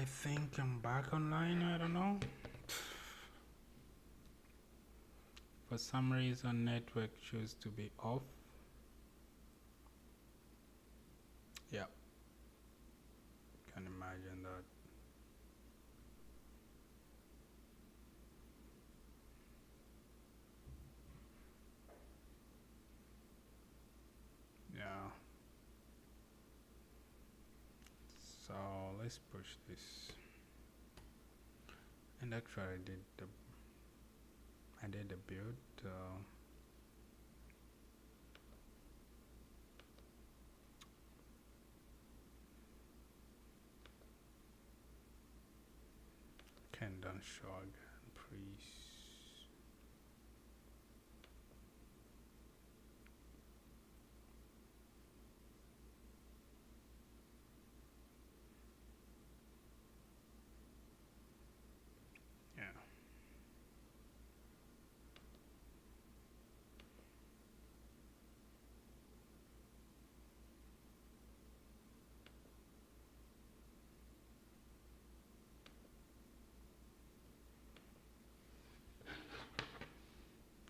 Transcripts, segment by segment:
I think I'm back online. I don't know. For some reason, network chose to be off. Yeah, can imagine that. Yeah. So let's push this. And actually, I did the build. Can done show again, please. Yeah.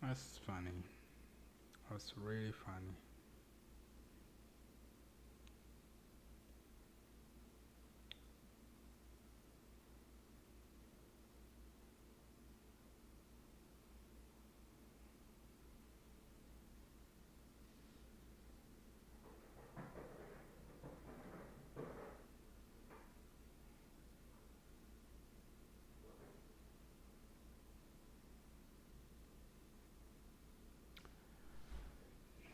That's funny. That's really funny.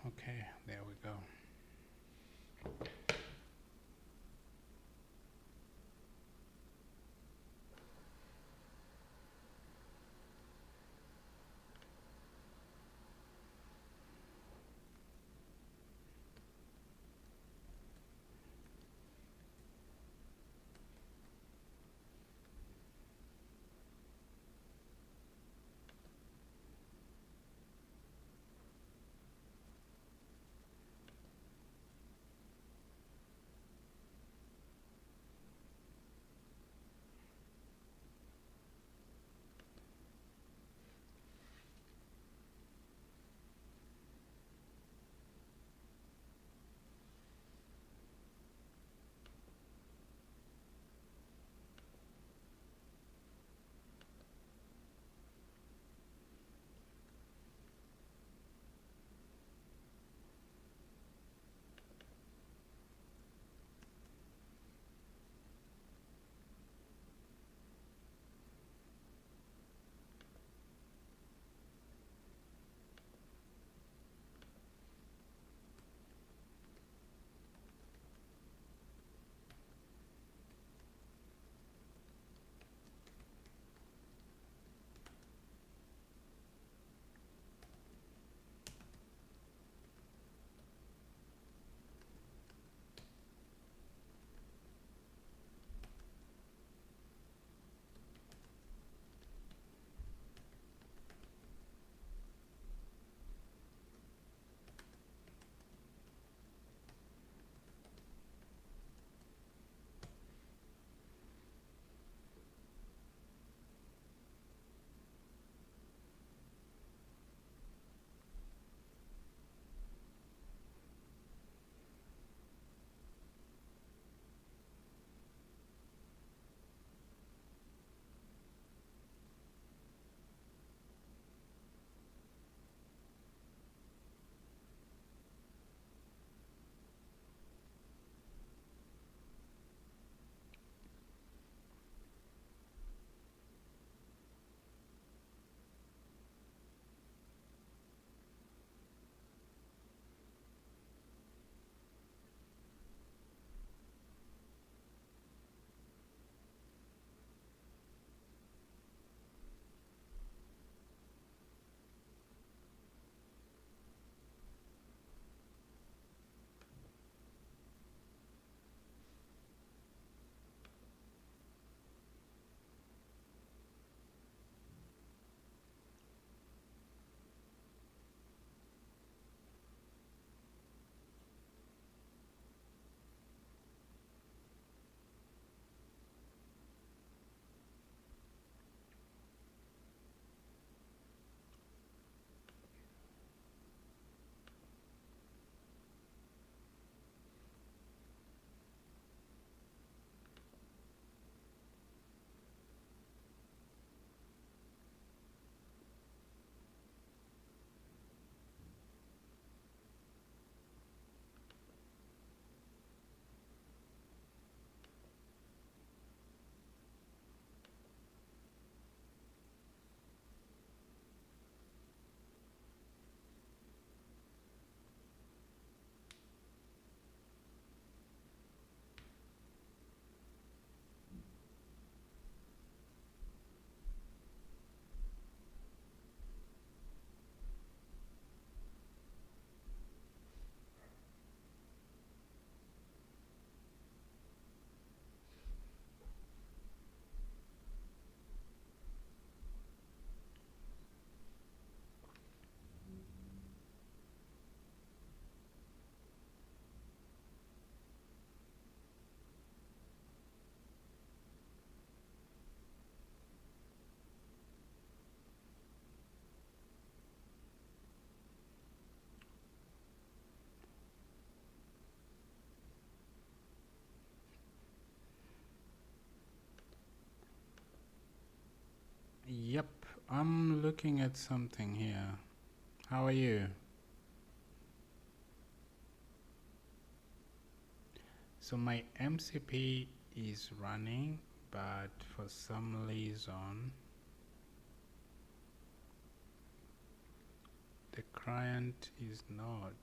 Okay, there we go. Yep, I'm looking at something here. How are you? So my MCP is running, but for some reason the client is not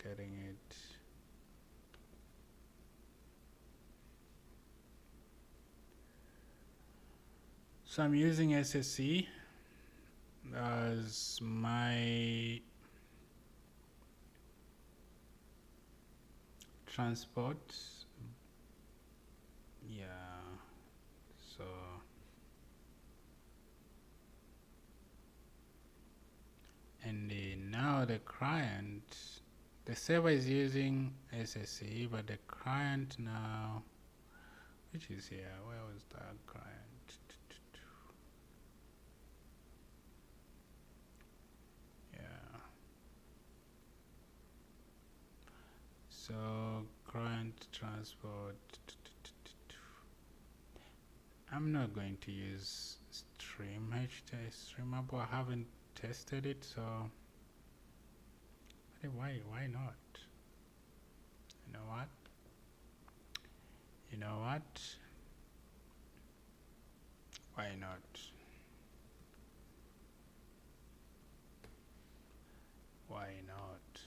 getting it. So I'm using SSC as my transport. Yeah, so and now the client, the server is using SSC, but the client now, which is here, where was that client? Yeah, so client transport, I'm not going to use streamable. I haven't tested it, so why not? You know what? You know what? Why not? Why not?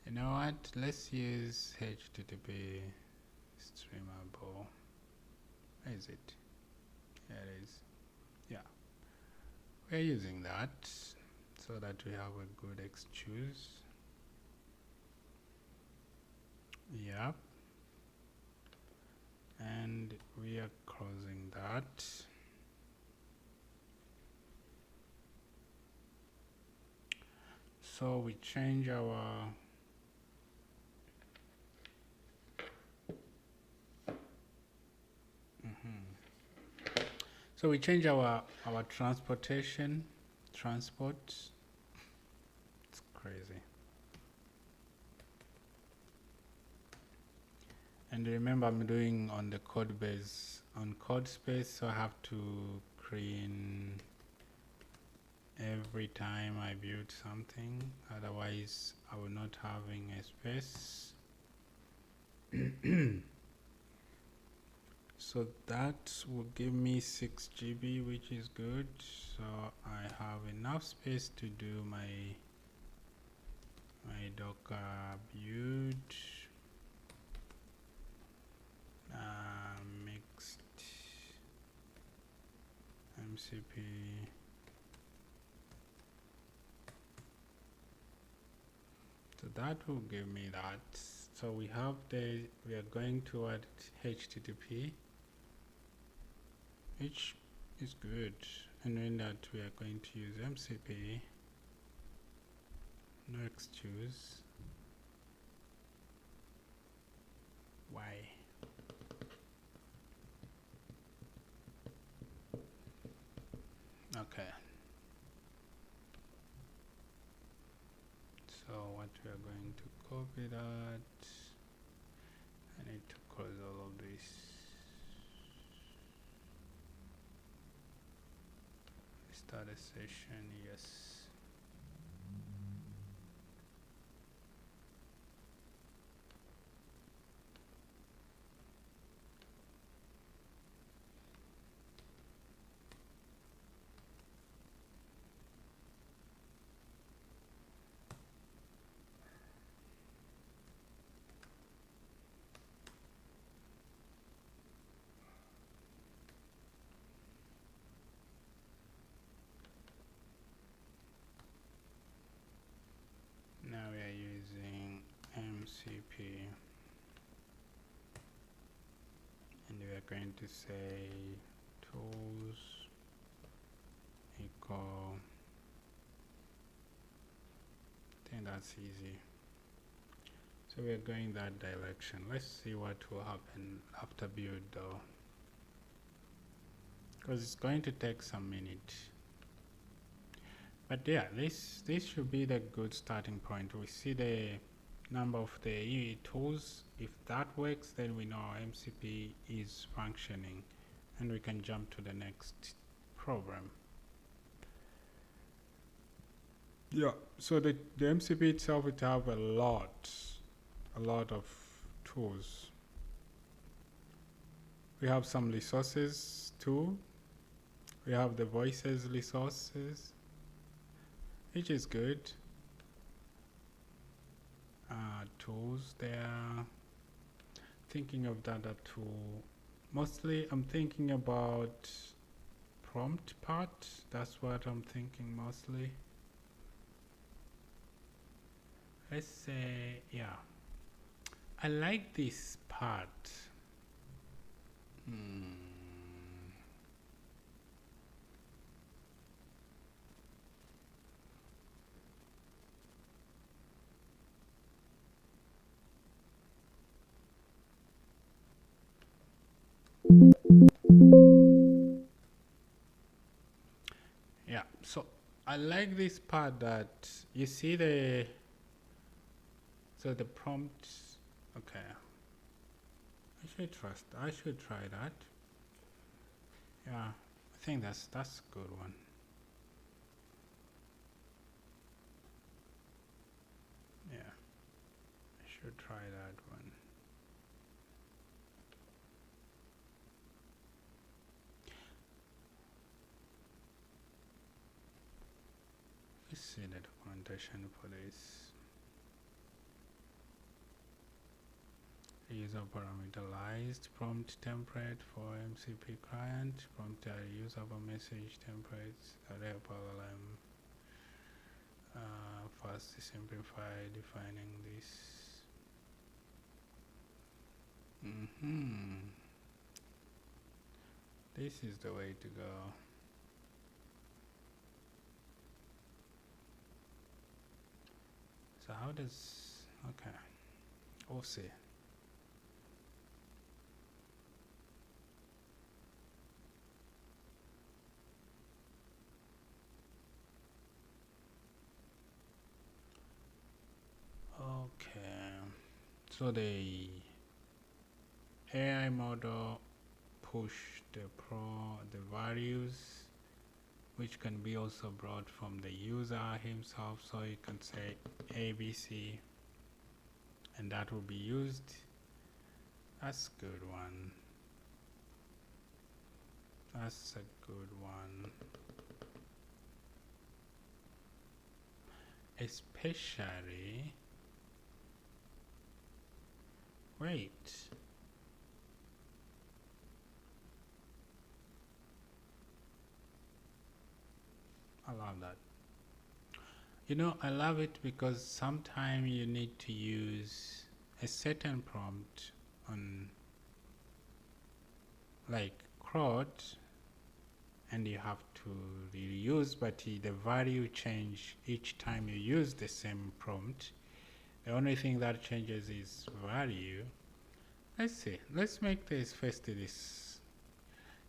You know what? Let's use HTTP streamable. Where is it? Here it is. Yeah, we're using that so that we have a good excuse. Yep. And we are closing that. So we change our so we change our transportation transport. It's crazy. And remember, I'm doing on the code base on code space, so I have to clean every time I build something, otherwise I will not having a space. So that will give me 6 GB, which is good. So I have enough space to do my Docker build. Mixed MCP. So that will give me that. So we are going toward HTTP, which is good. And in that we are going to use MCP. No excuse. Why? Okay. So what we are going to copy that. I need to close all of this. Start a session, yes. Now we are using MCP, and we are going to say tools equal. I think that's easy. So we are going that direction. Let's see what will happen after build though, because it's going to take some minutes. But yeah, this should be the good starting point. We see the number of the UE tools. If that works, then we know our MCP is functioning, and we can jump to the next program. Yeah, so the MCP itself, it have a lot of tools. We have some resources too. We have the voices resources, which is good. Tools there. Thinking of data tool. Mostly I'm thinking about prompt part. That's what I'm thinking mostly. Let's say, yeah. I like this part. Yeah, so I like this part that you see the prompt. Okay, I should try that. Yeah, I think that's a good one. Yeah, I should try that one. Let's see the documentation for this. User parameterized prompt template for MCP client. Prompt user message templates that help LLM first simplify defining this. This is the way to go. So how does, okay, we'll see. Okay, so the AI model push the values, which can be also brought from the user himself. So you can say ABC, and that will be used. That's a good one. That's a good one. Especially, wait. I love that. You know, I love it because sometimes you need to use a certain prompt on like CRUD, and you have to reuse, but the value change each time you use the same prompt. The only thing that changes is value. Let's see. Let's make this first this.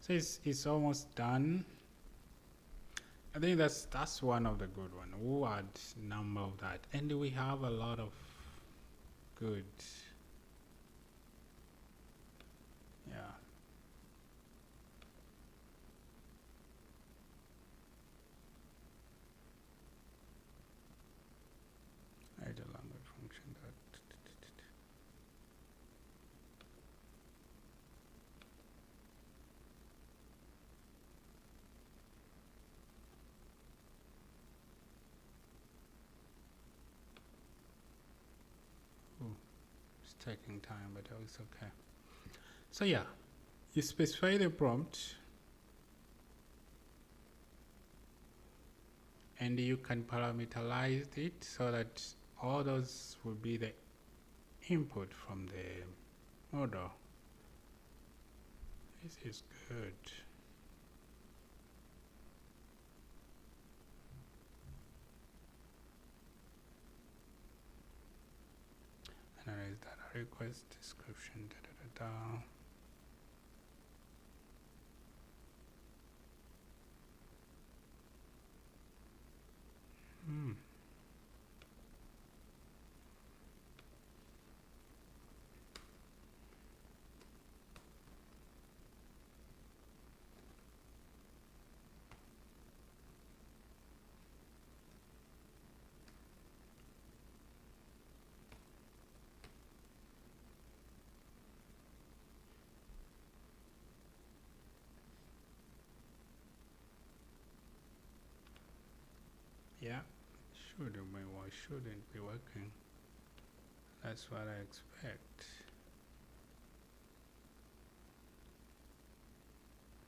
So it's almost done. I think that's one of the good one. We'll add number of that, and we have a lot of good. Yeah. Add a language function that. It's taking time, but it's okay. So yeah, you specify the prompt, and you can parameterize it so that all those will be the input from the model. This is good. Analyze data request description. should or why shouldn't be working. That's what I expect.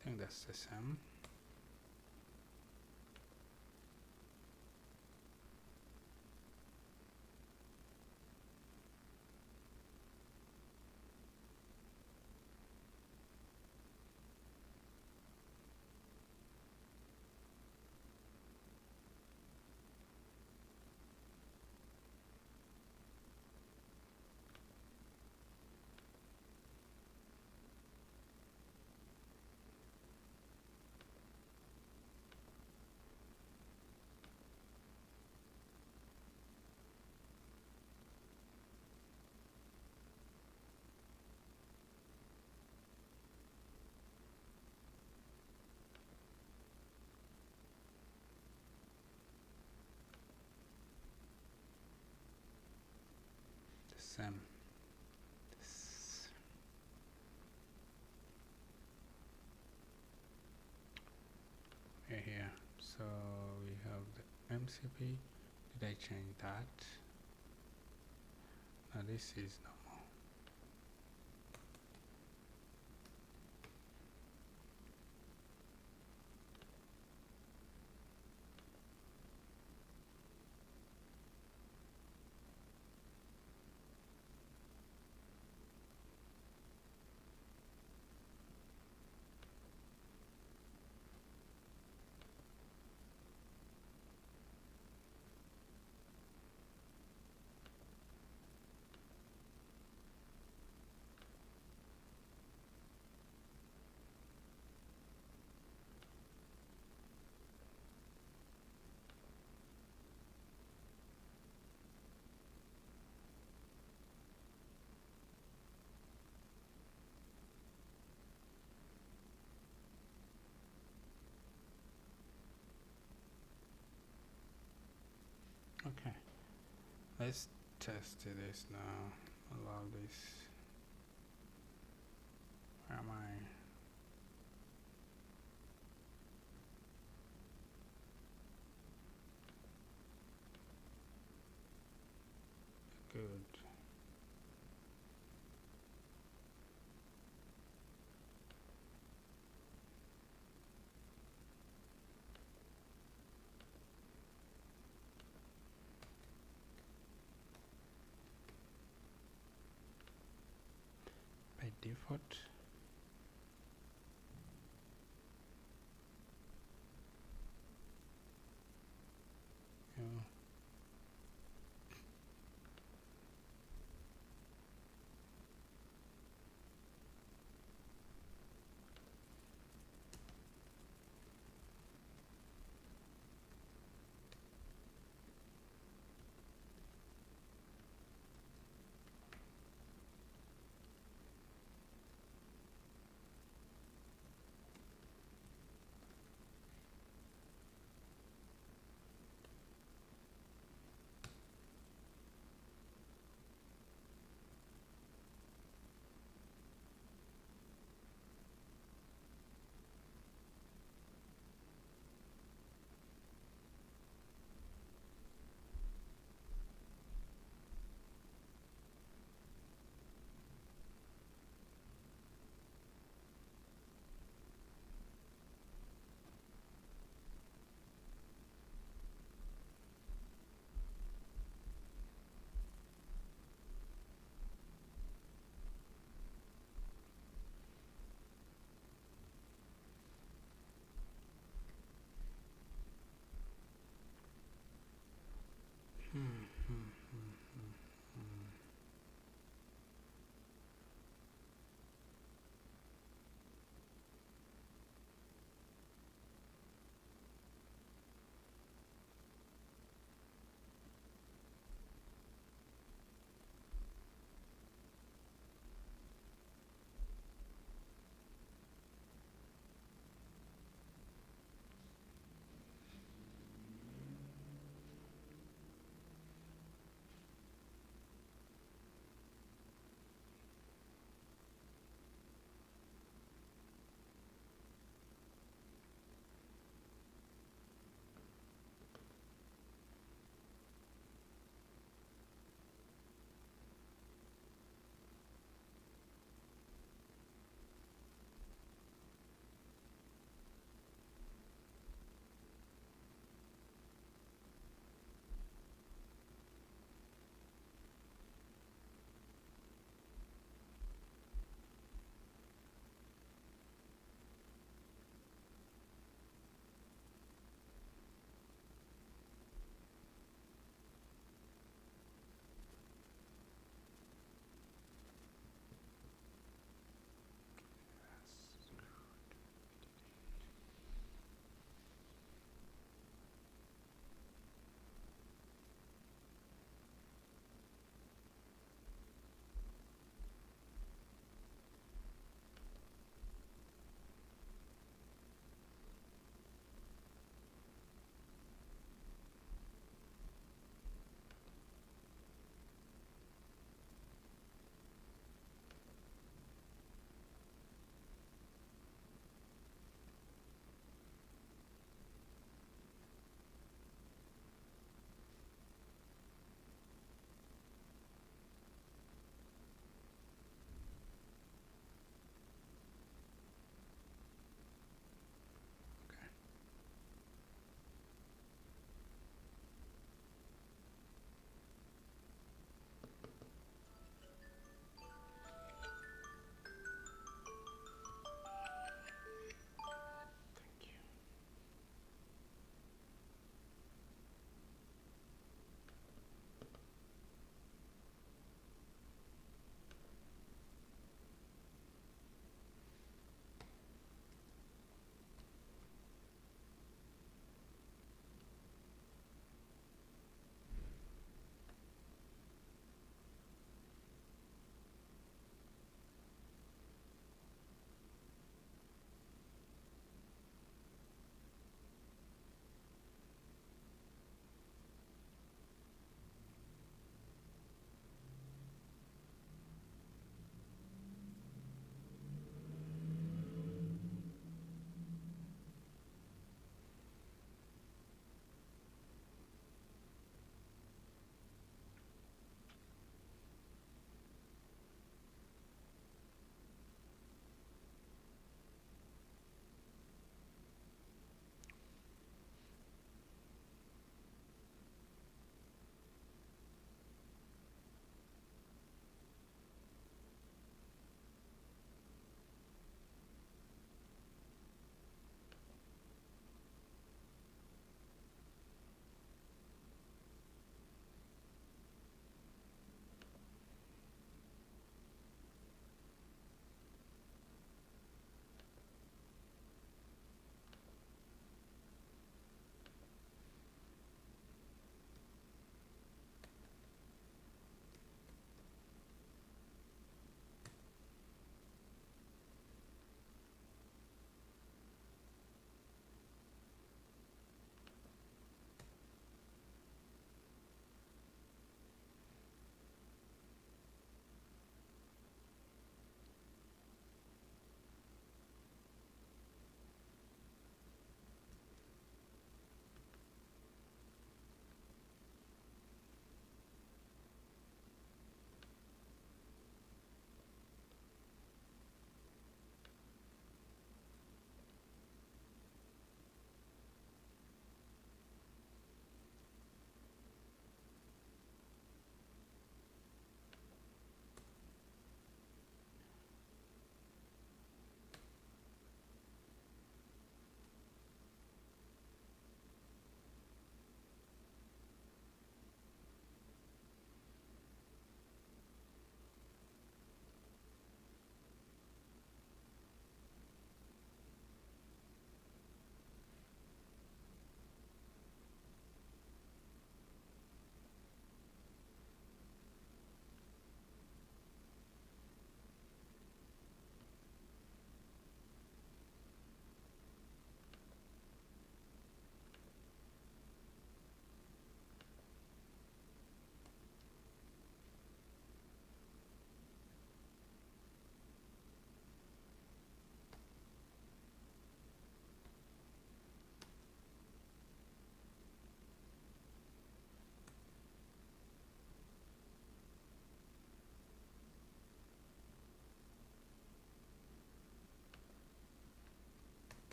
I think that's the same. The same. Here, so we have the MCP. Did I change that? Now this is normal. Okay, let's test this now. Allow this. Where am I? Good. By default, yeah.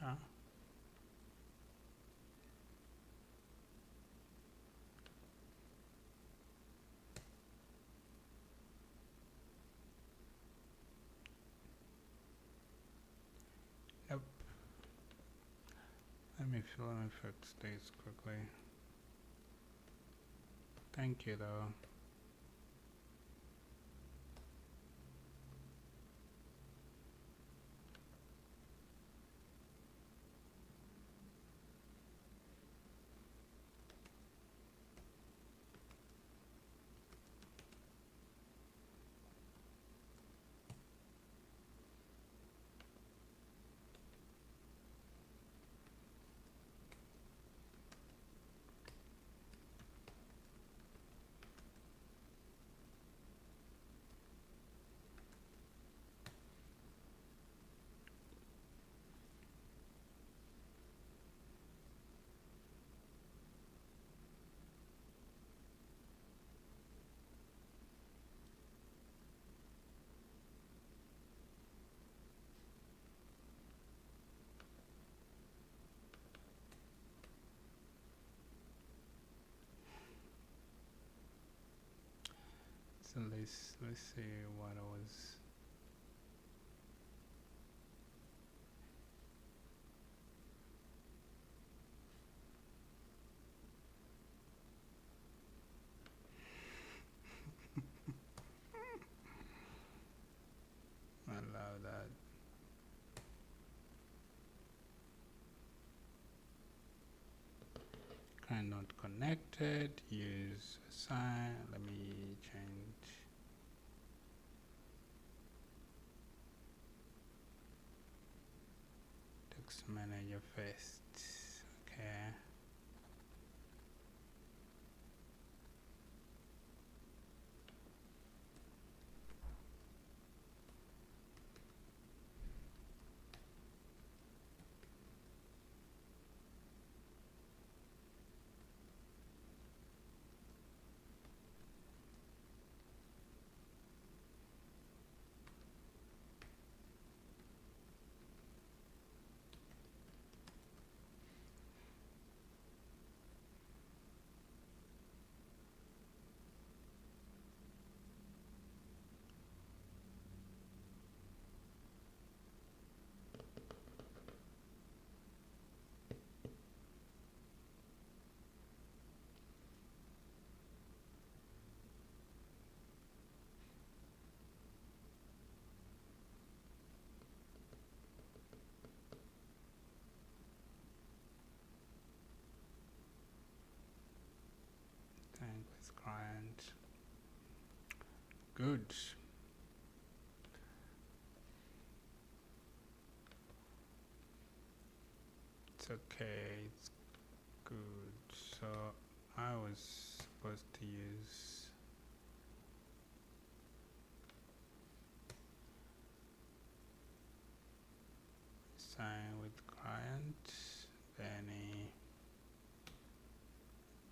Huh? Yep. Let me fix this quickly. Thank you though. So let's see what I was. Allow that. Kind not connected. Use assign. Let me change. Text manager first. Okay. Thank with client. Good. It's okay. It's good. So I was supposed to use sign with client. Then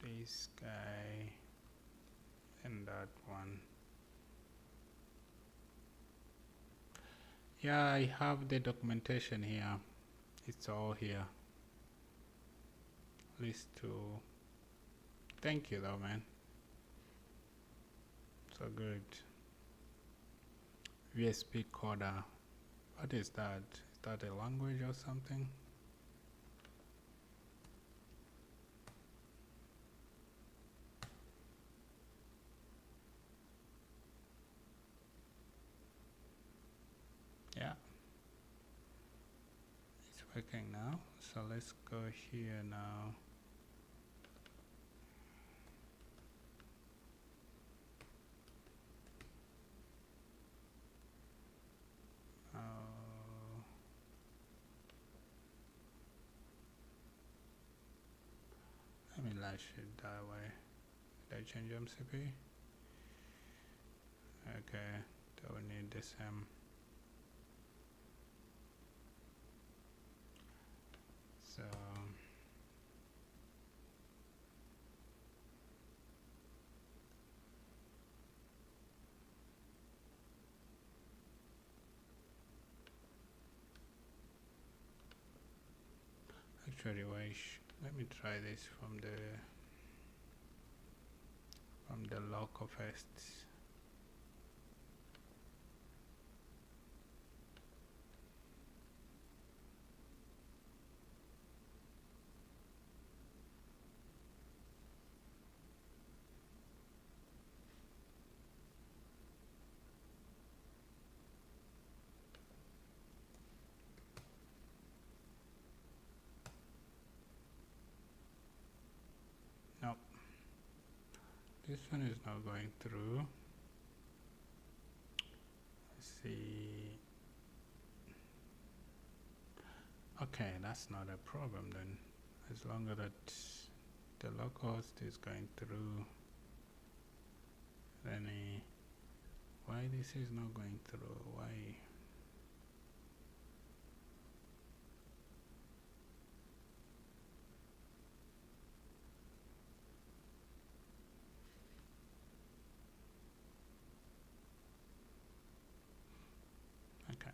this guy and that one. Yeah, I have the documentation here. It's all here. List to. Thank you though, man. So good. VSP coder. What is that? Is that a language or something? Yeah. It's working now. So let's go here now. Let me launch it that way. Did I change MCP? Okay, don't need this so authorization. Let me try this from the local first. No, this one is not going through. Let's see. Okay, that's not a problem then. As long as that the localhost is going through, then why this is not going through? Why? Okay.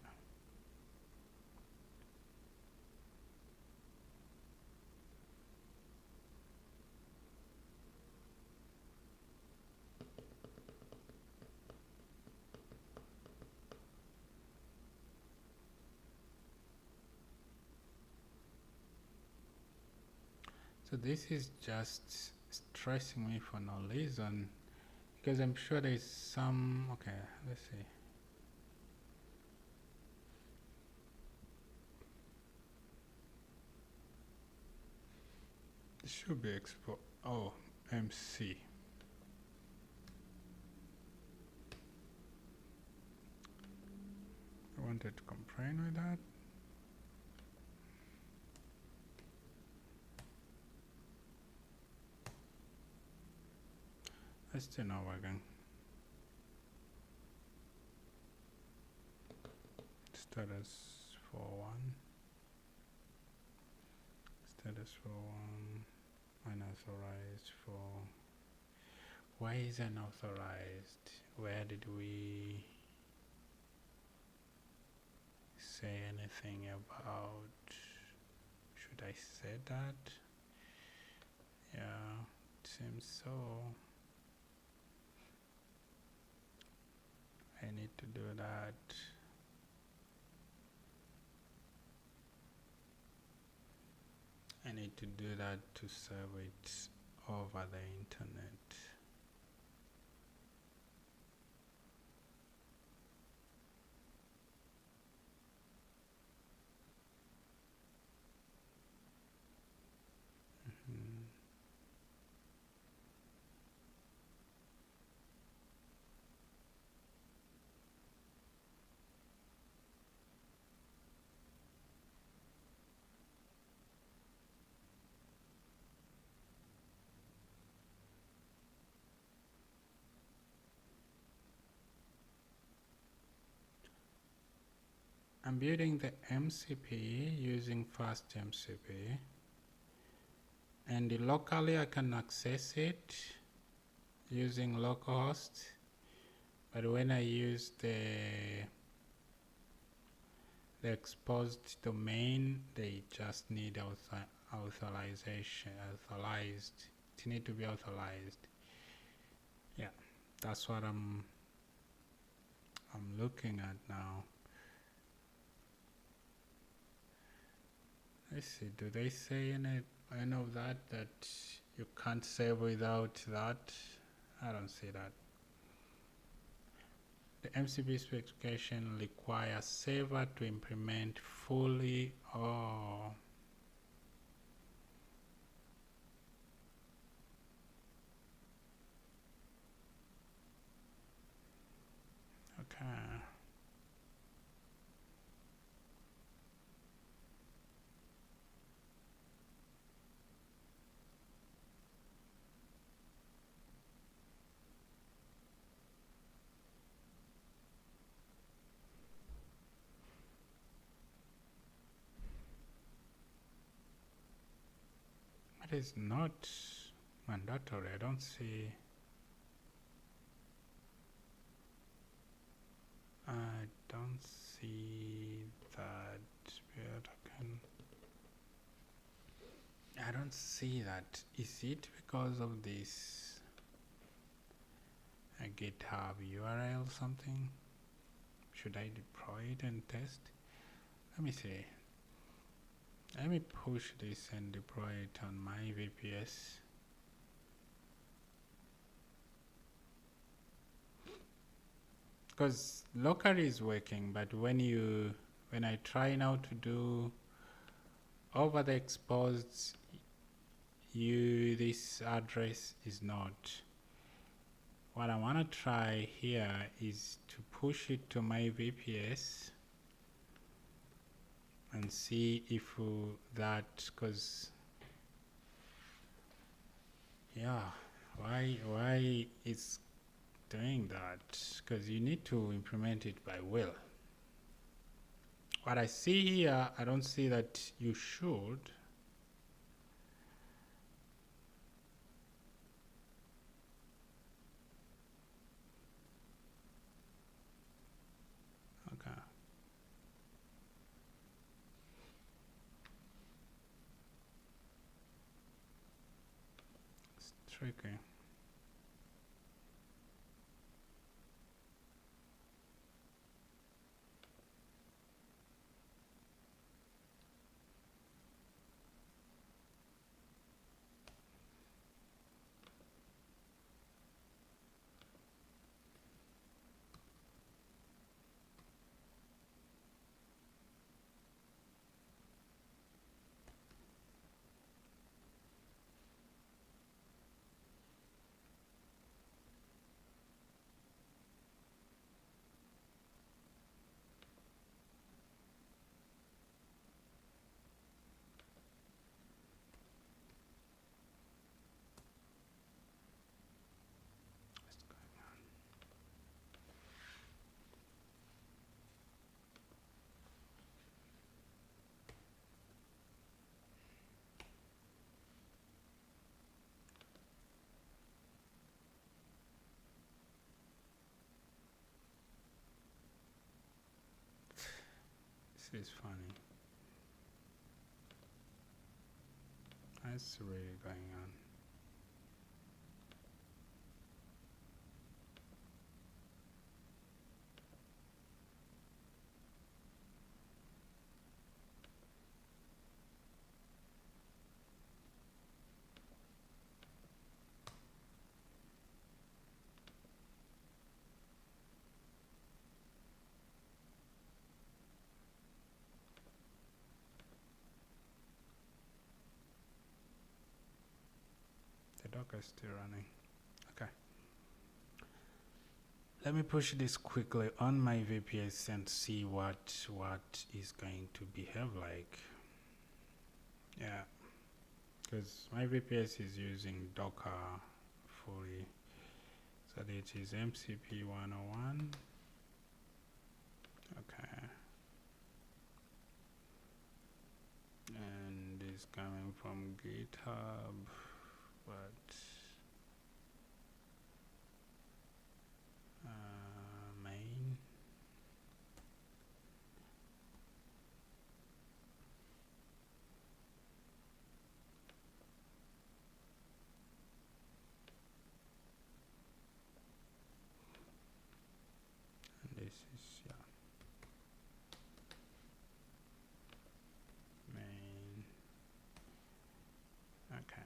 So this is just stressing me for no reason, because I'm sure there's some. Okay, let's see. It should be export. Oh, MC. I wanted to complain with that. It's still not working. Status 4.1. Status 4.1. Unauthorized for. Why is unauthorized? Where did we say anything about? Should I say that? Yeah, it seems so. I need to do that. I need to do that to serve it over the internet. I'm building the MCP using fast MCP, and locally I can access it using localhost, but when I use the exposed domain, they just need authorization. It need to be authorized. Yeah, that's what I'm looking at now. Let's see, do they say any of that you can't save without that? I don't see that. The MCP specification requires saver to implement fully. Oh. Okay. It is not mandatory. I don't see. I don't see that. But I can. I don't see that. Is it because of this a GitHub URL something? Should I deploy it and test? Let me see. Let me push this and deploy it on my VPS. Because locally is working, but when I try now to do over the exposed, this address is not. What I want to try here is to push it to my VPS and see if that, because yeah, why it's doing that? Because you need to implement it by will. What I see here, I don't see that you should. Okay. It's tricky. What's going on? This is funny. That's really going on. The Docker is still running. Okay. Let me push this quickly on my VPS and see what is going to behave like. Yeah, because my VPS is using Docker fully. So it is MCP 101. Okay. And it's coming from GitHub, but main. And this is, yeah, main. Okay.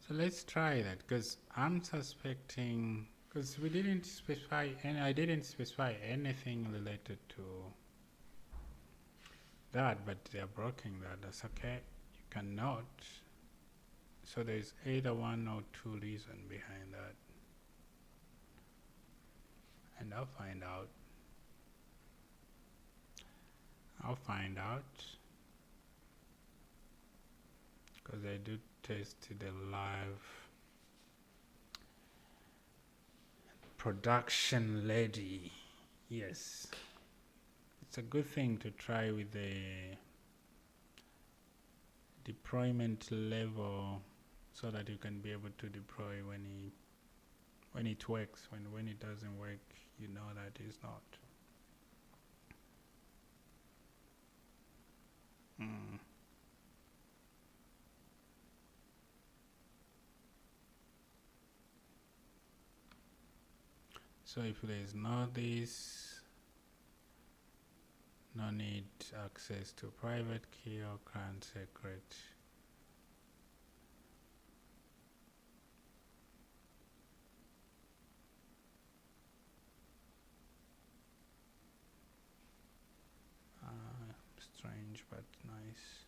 So let's try that, because I'm suspecting, because we didn't specify, and I didn't specify anything related to that, but they're blocking that. That's okay. You cannot. So there's either one or two reasons behind that, and I'll find out. Because I do test the live production lady. Yes, it's a good thing to try with the deployment level, so that you can be able to deploy when it works. When it doesn't work, you know that it's not. So if there is no this, no need access to private key or client secret. Strange but nice.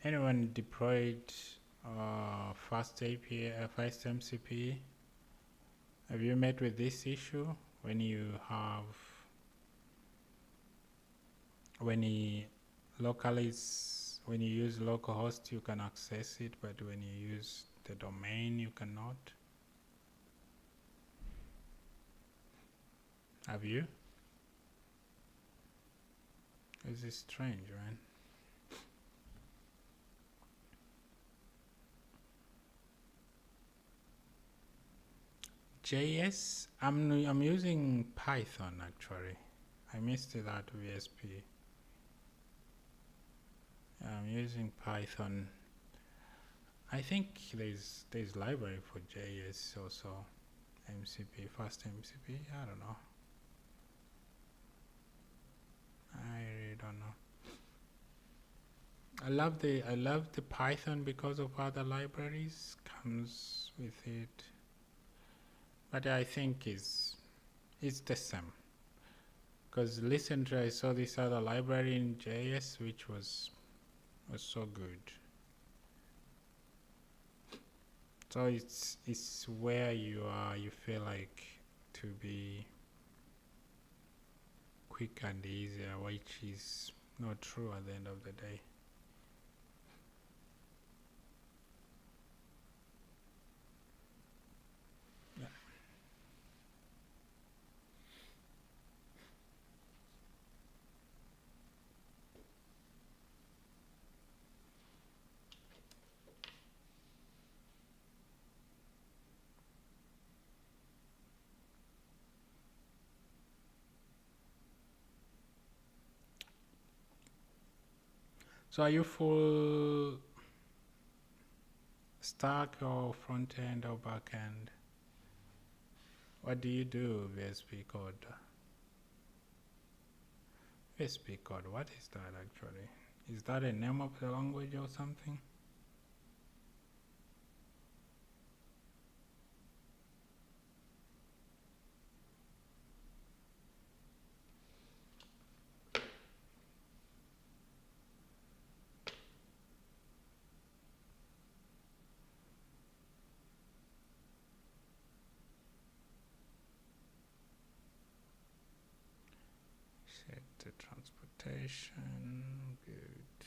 Anyone deployed fast API, fast MCP? Have you met with this issue when you have when you use localhost you can access it, but when you use the domain you cannot? Have you? This is strange, right? JS, I'm using Python actually. I missed that VSP. I'm using Python. I think there's library for JS also. MCP, fast MCP. I don't know. I really don't know. I love the Python because of other libraries comes with it. But I think it's the same. Because recently I saw this other library in JS which was so good. So it's where you feel like to be quick and easier, which is not true at the end of the day. Yeah. So are you full stack or front end or back end? What do you do, VSP code? VSP code, what is that actually? Is that a name of the language or something? Set the transportation, good.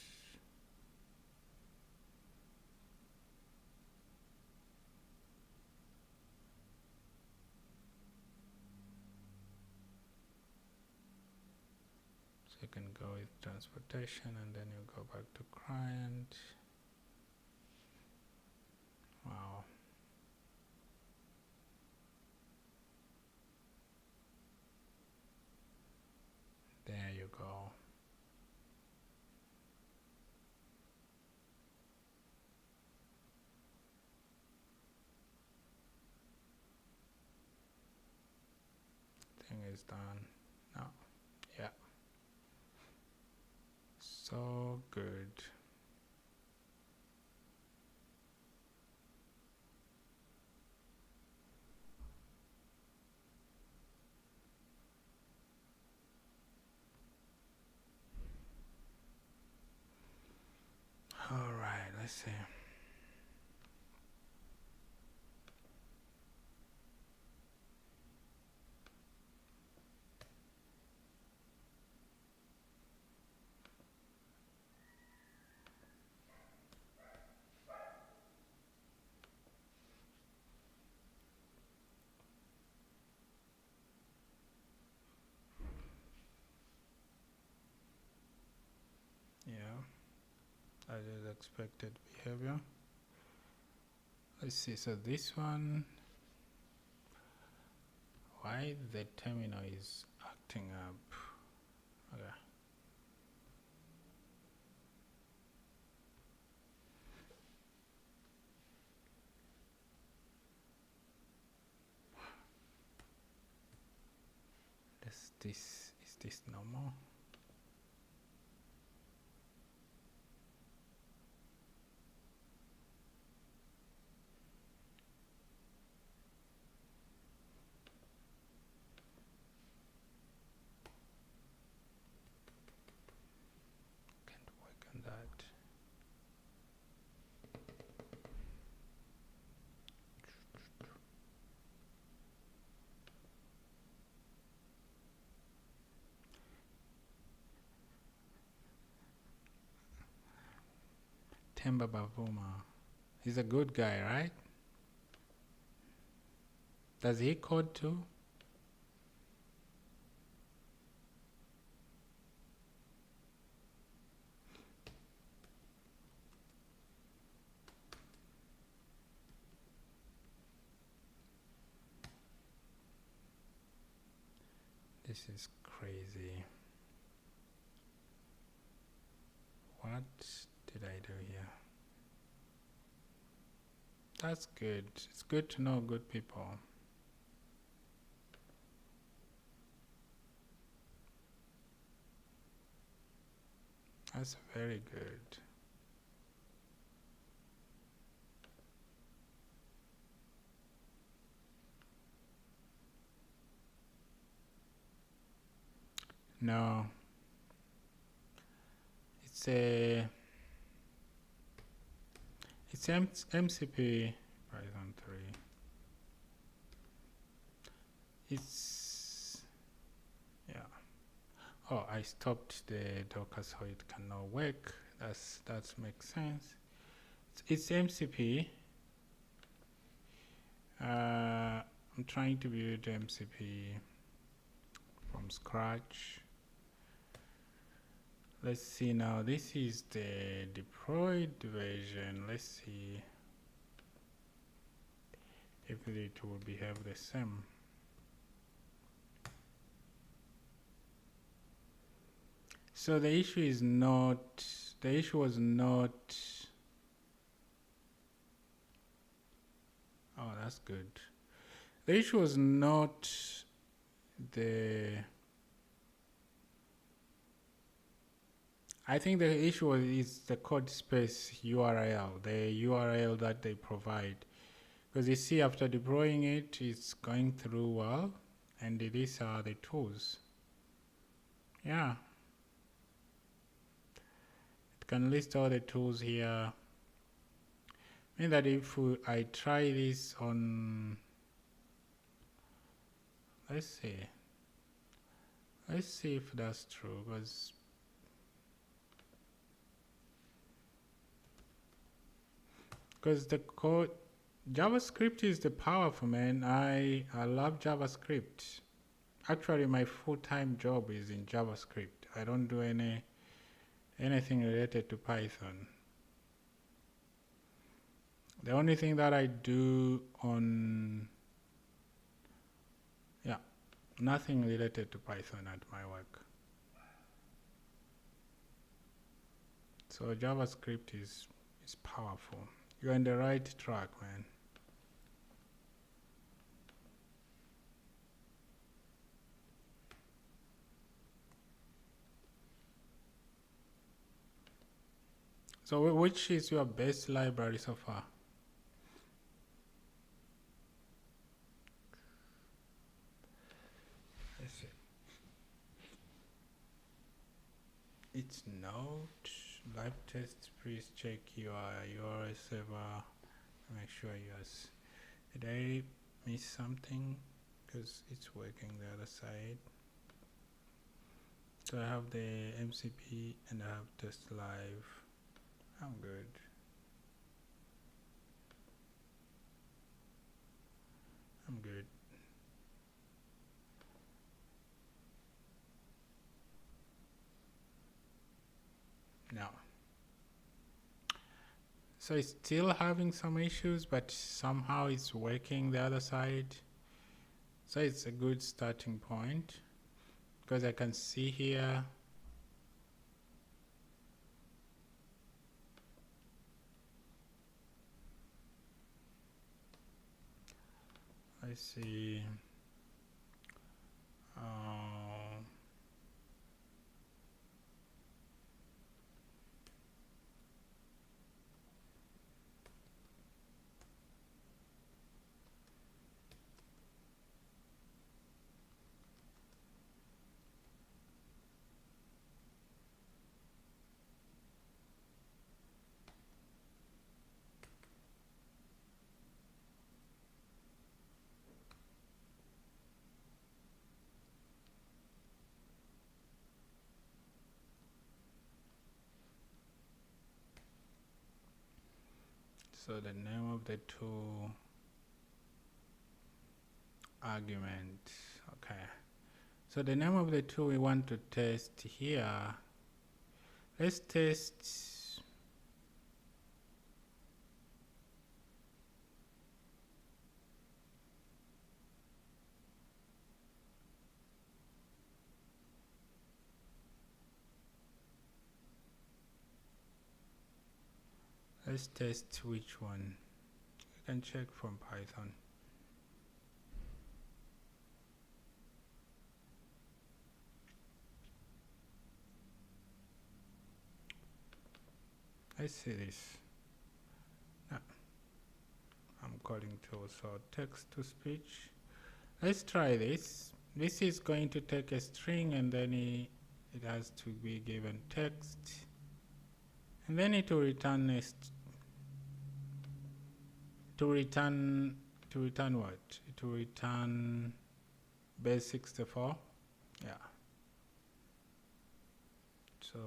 So you can go with transportation and then you go back to client. Wow. There you go. is done. No. Yeah. So good. All right, let's see. Yeah, that is expected behavior. Let's see, so this one, why the terminal is acting up. Okay. Is this normal? Can't work on that. Temba Bavuma. He's a good guy, right? Does he code too? This is crazy. What did I do here? That's good. It's good to know good people. That's very good. No. It's MCP Python 3. It's, yeah. Oh, I stopped the Docker so it cannot work. That makes sense. It's MCP. I'm trying to build MCP from scratch. Let's see now. This is the deployed version. Let's see if it will behave the same. So the issue is not, the issue was not, oh, that's good. The issue was not I think the issue is the code space URL, the URL that they provide. Because you see, after deploying it, it's going through well, and these are the tools. Yeah. It can list all the tools here. Mean that if I try this on, let's see if that's true, because the code, JavaScript is the powerful, man. I love JavaScript. Actually, my full-time job is in JavaScript. I don't do anything related to Python. The only thing that I do on, yeah, nothing related to Python at my work. So JavaScript is powerful. You're on the right track, man. So which is your best library so far? Let's see. It's Node. Live test. Please check your URL server. Make sure yours. Did I miss something? Because it's working the other side. So I have the MCP and I have test live. I'm good. I'm good. Now. So it's still having some issues, but somehow it's working the other side. So it's a good starting point because I can see here I see so the name of the two argument. Okay. So the name of the two we want to test here. Let's test which one. You can check from Python. Let's see this. No. I'm calling tool, so text to speech. Let's try this. This is going to take a string and then it has to be given text. And then it will return to return what? It will return base 64. Yeah. So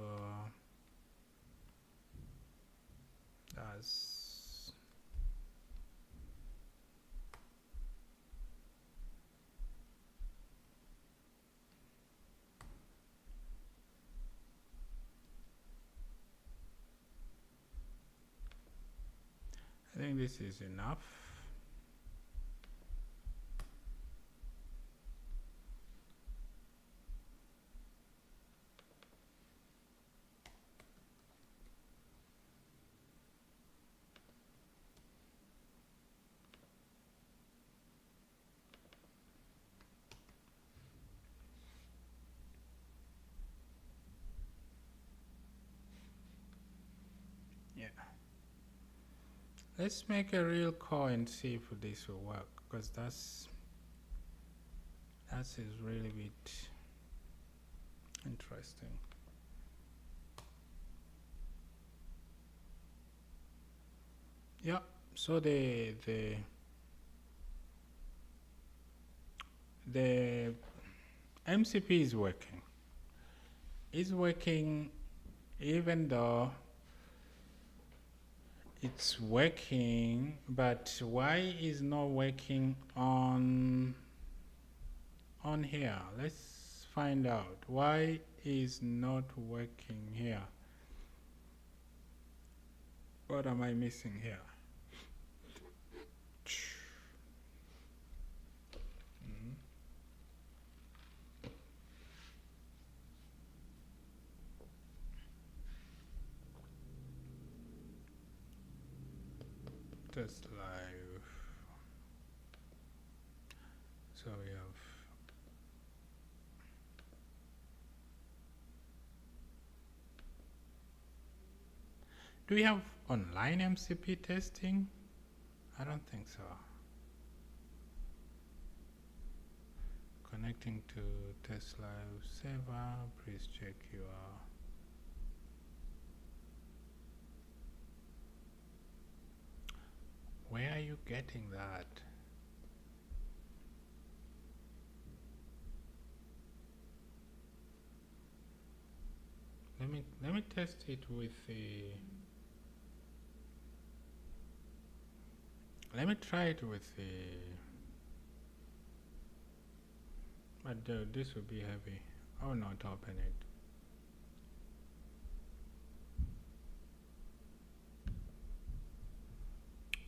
that's I think this is enough. Yeah. Let's make a real call and see if this will work, because that is really bit interesting. Yeah, so the MCP is working. It's working even though it's working, but why is not working on here? Let's find out why is not working here. What am I missing here? Test live. So we have Do we have online MCP testing? I don't think so. Connecting to test live server, please check your where are you getting that? Let me test it with the let me try it with the but this will be heavy. I will not open it.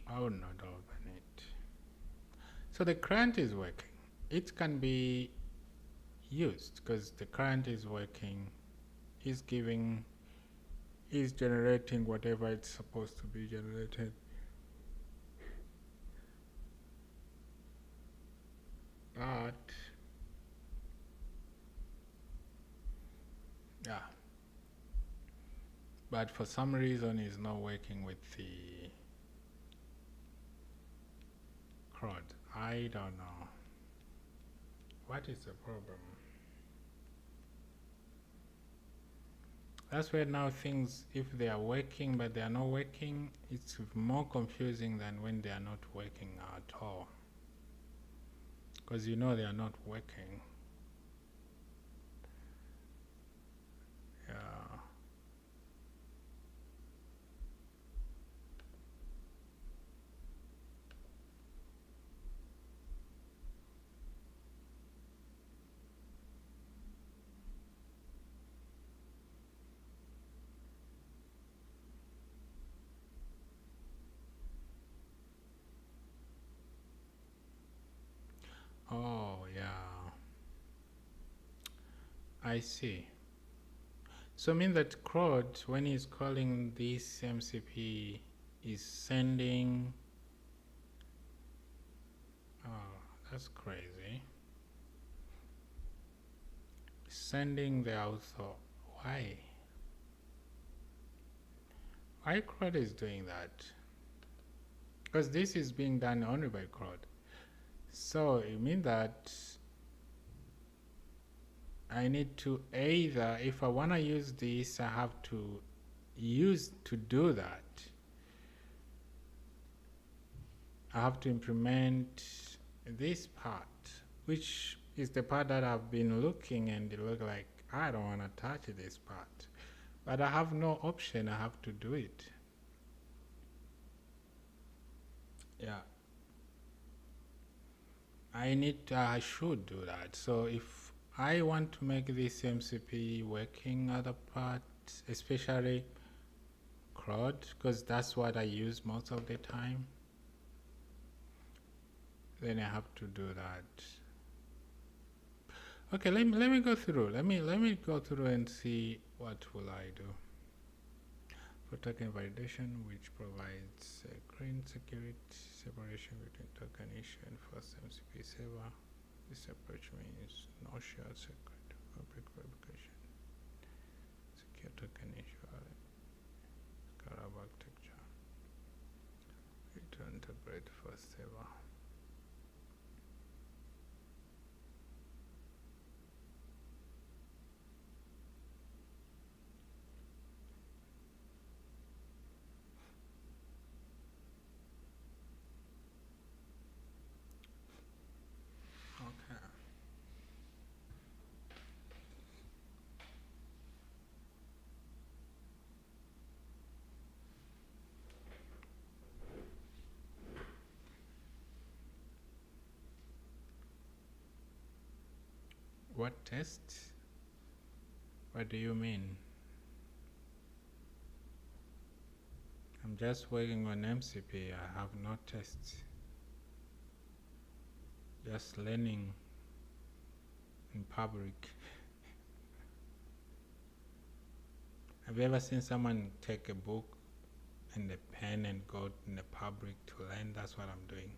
I will not open it. So the current is working. It can be used because the current is working. Is generating whatever it's supposed to be generated. But yeah, but for some reason it's not working with the CRUD. I don't know what is the problem. That's where now things, if they are working but they are not working, it's more confusing than when they are not working at all, because you know they are not working. Yeah. Oh, yeah. I see. So I mean that CRUD, when he's calling this MCP, is sending. Oh, that's crazy. Sending the author. Why? Why CRUD is doing that? Because this is being done only by CRUD. So it means that I need to either, if I want to use this, I have to do that. I have to implement this part, which is the part that I've been looking and it look like I don't want to touch this part. But I have no option, I have to do it. Yeah. I should do that. So if I want to make this MCP working other parts, especially CRUD, because that's what I use most of the time, then I have to do that. Okay, let me go through. Let me go through and see what will I do. For token validation, which provides green security separation between token issue and first MCP server. This approach means no shared secret, public verification, secure token issue, Scarab architecture. To integrate first server. Okay. What test? What do you mean? I'm just working on MCP. I have no tests. Just learning in public. Have you ever seen someone take a book and a pen and go in the public to learn? That's what I'm doing.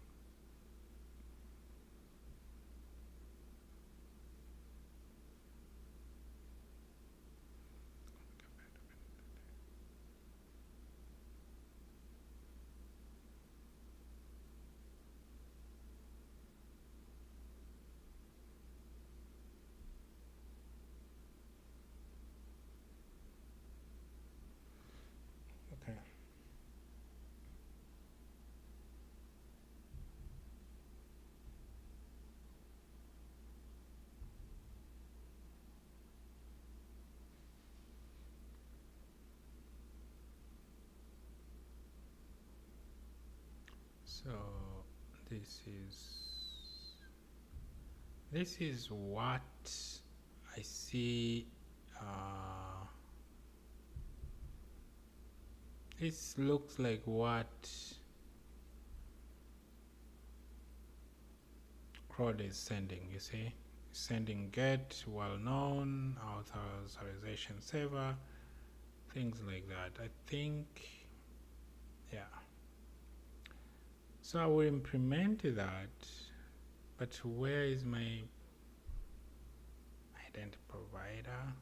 So this is what I see. This looks like what CRUD is sending. You see, sending get well known authorization saver, things like that. I think, yeah. So I will implement that, but where is my identity provider?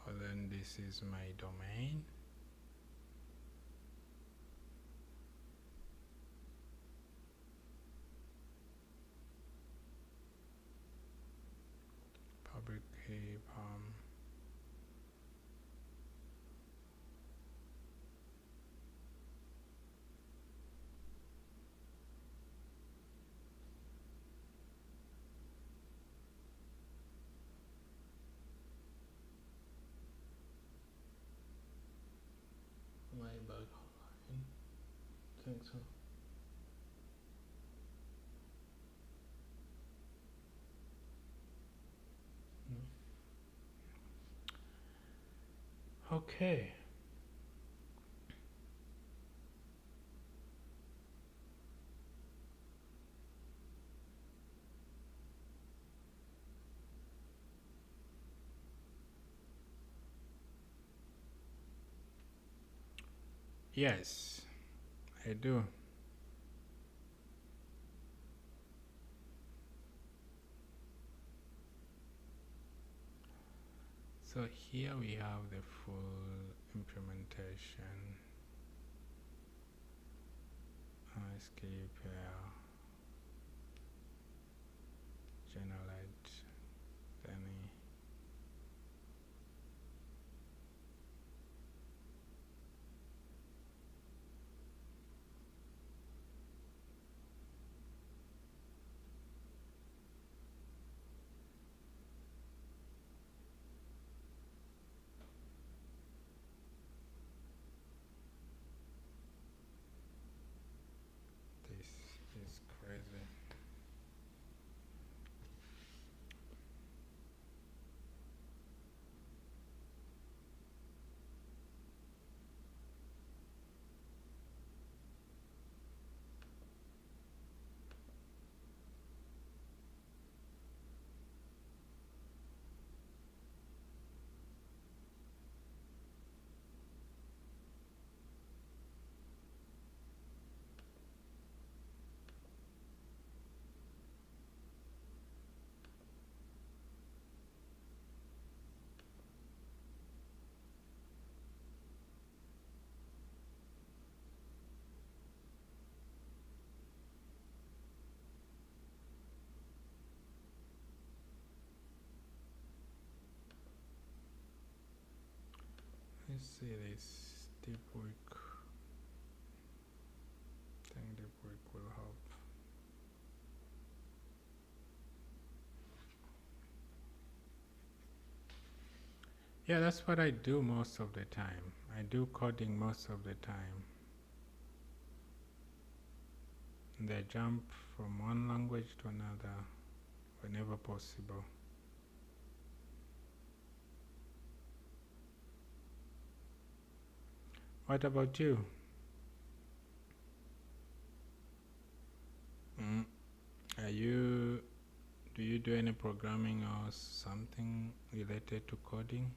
Well, then this is my domain. Public key my bug online. Think so. Okay. Yes, I do. So here we have the full implementation. Escape generate any. This is crazy. Let's see this deep work. I think deep work will help. Yeah, that's what I do most of the time. I do coding most of the time. And I jump from one language to another whenever possible. What about you? Do you do any programming or something related to coding?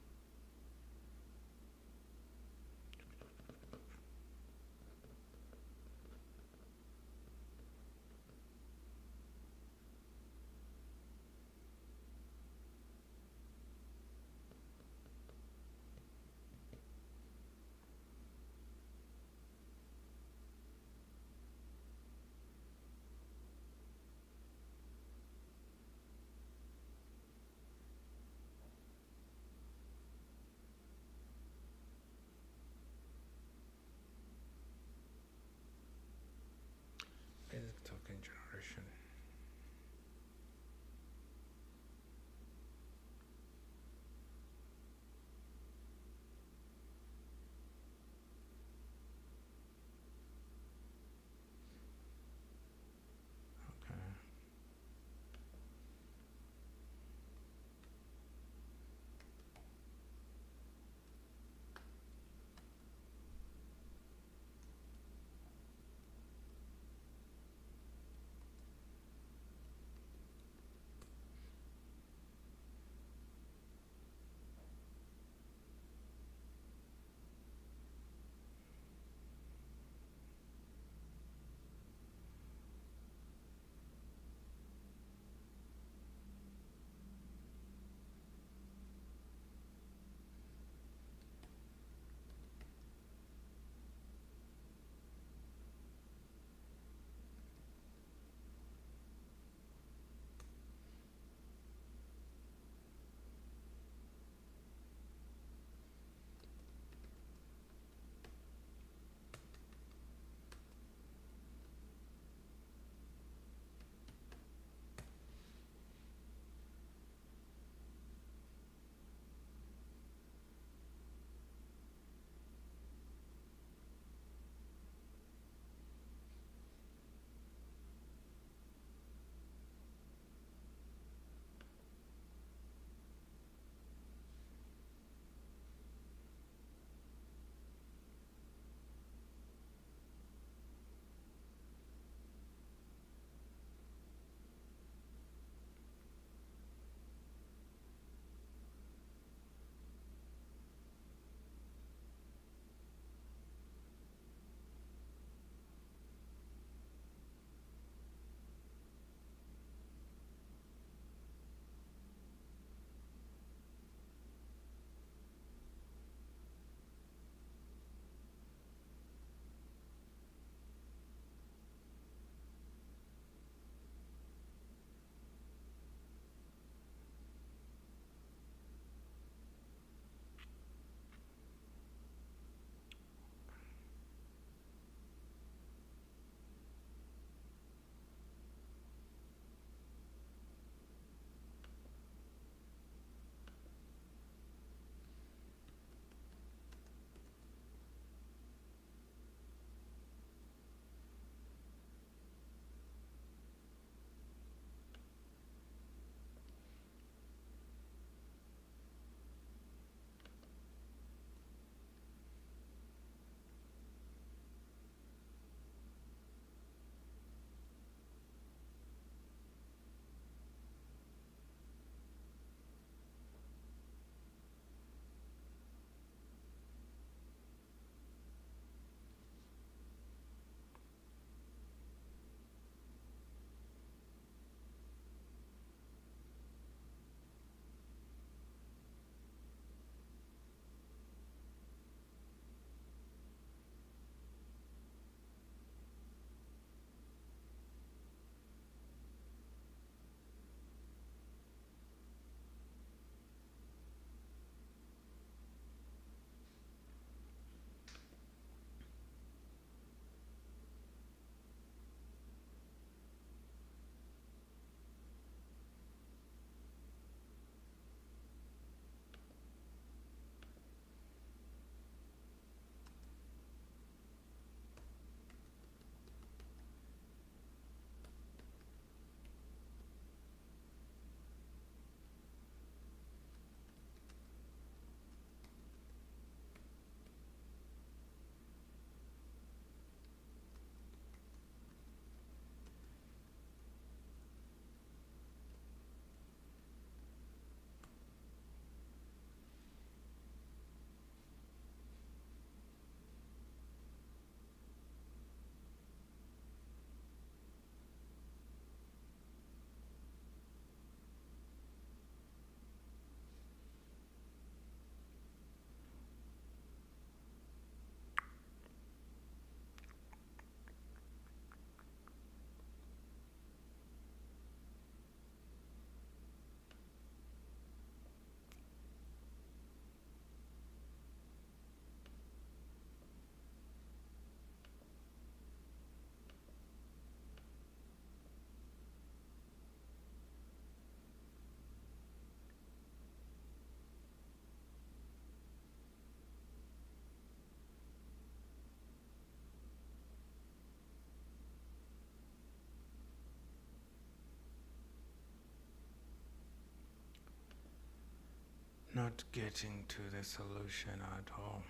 not getting to the solution at all.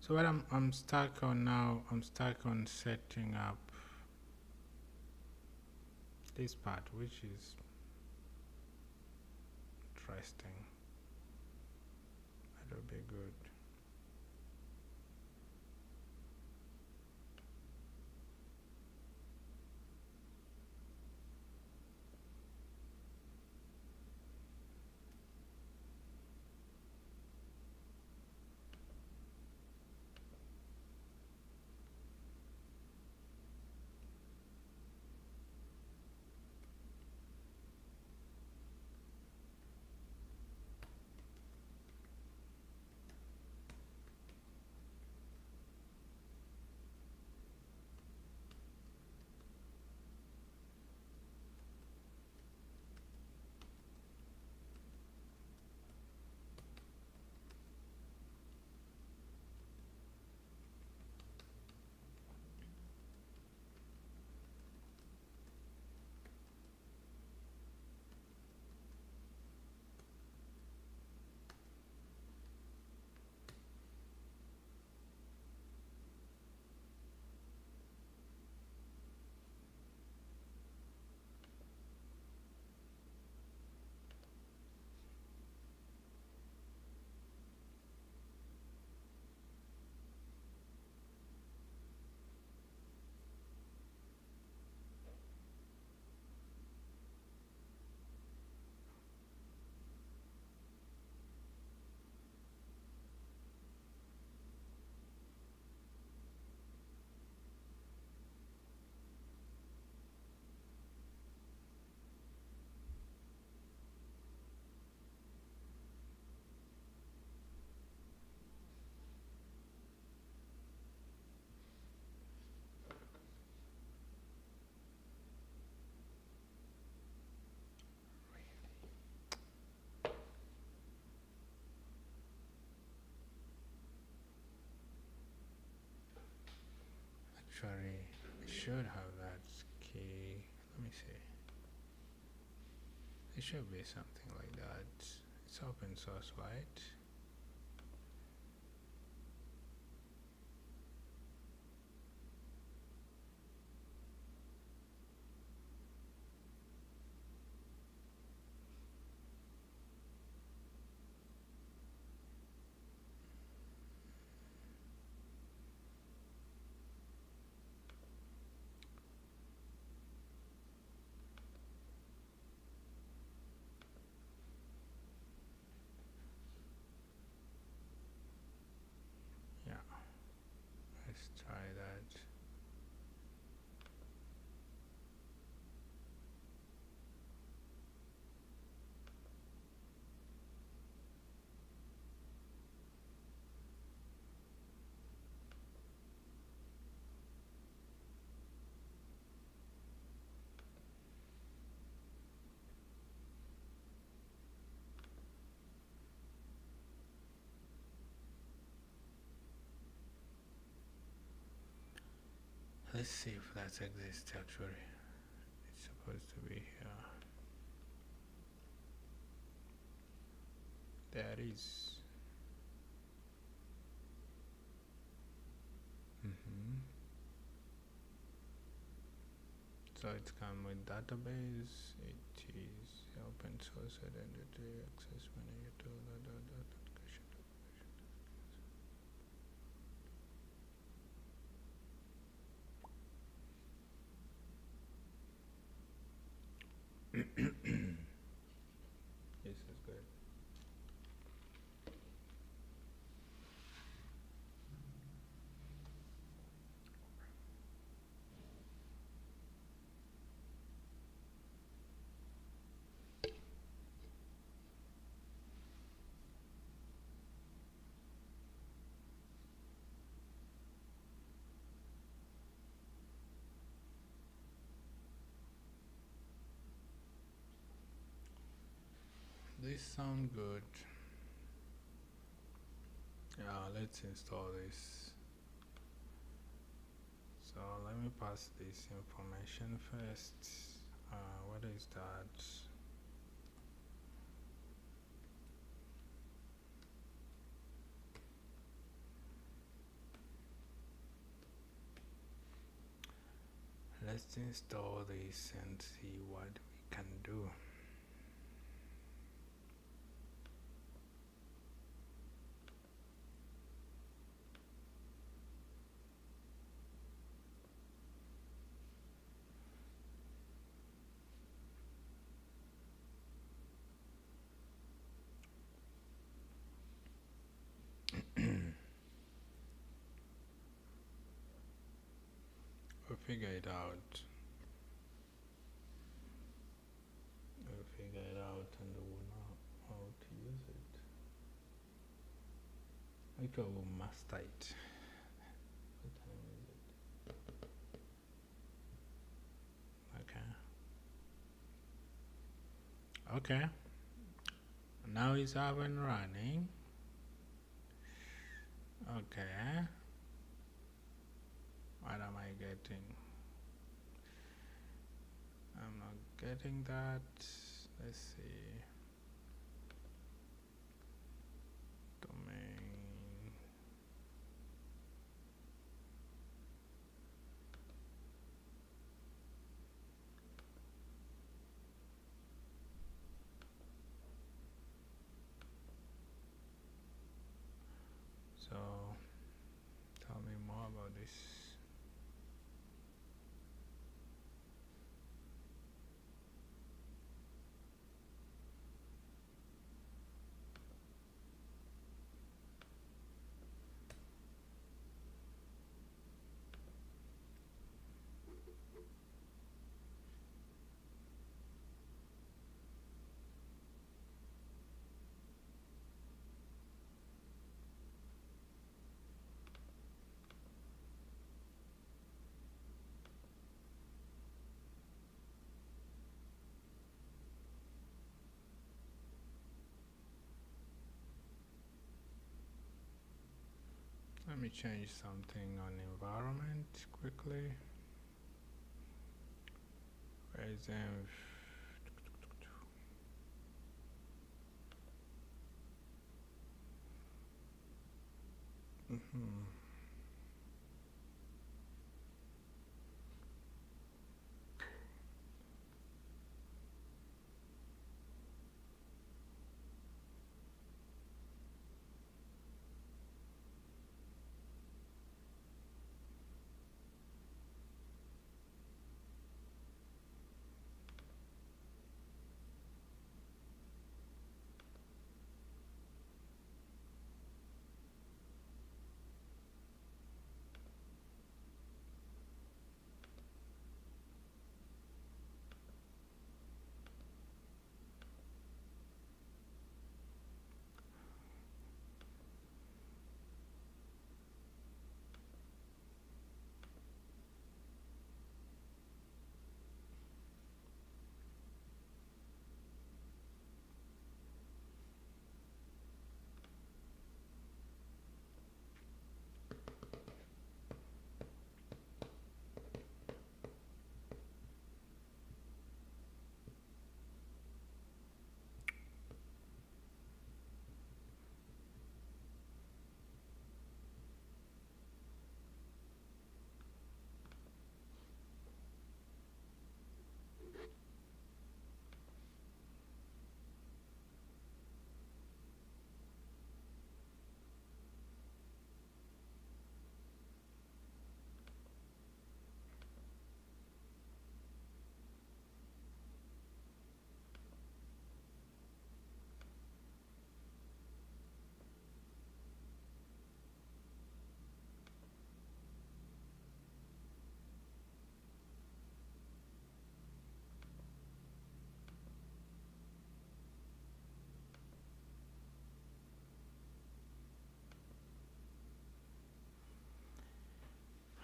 So what I'm stuck on now, I'm stuck on setting up this part, which is interesting. That'll be good. Actually, it should have that key. Let me see. It should be something like that. It's open source, right? Yeah, let's try that. Let's see if that exists actually. It's supposed to be here. There it is. So it's come with database. It is open source identity access manager tool. This is good. this sound good? Yeah, let's install this. So let me pass this information first. What is that? Let's install this and see what we can do. We'll figure it out. We'll figure it out and we'll know how to use it. Okay, we'll master it. What time is it? Okay. Okay. Now it's up and running. Okay. What am I getting? I'm not getting that. Let's see. Domain. So tell me more about this. Let me change something on environment quickly. Where's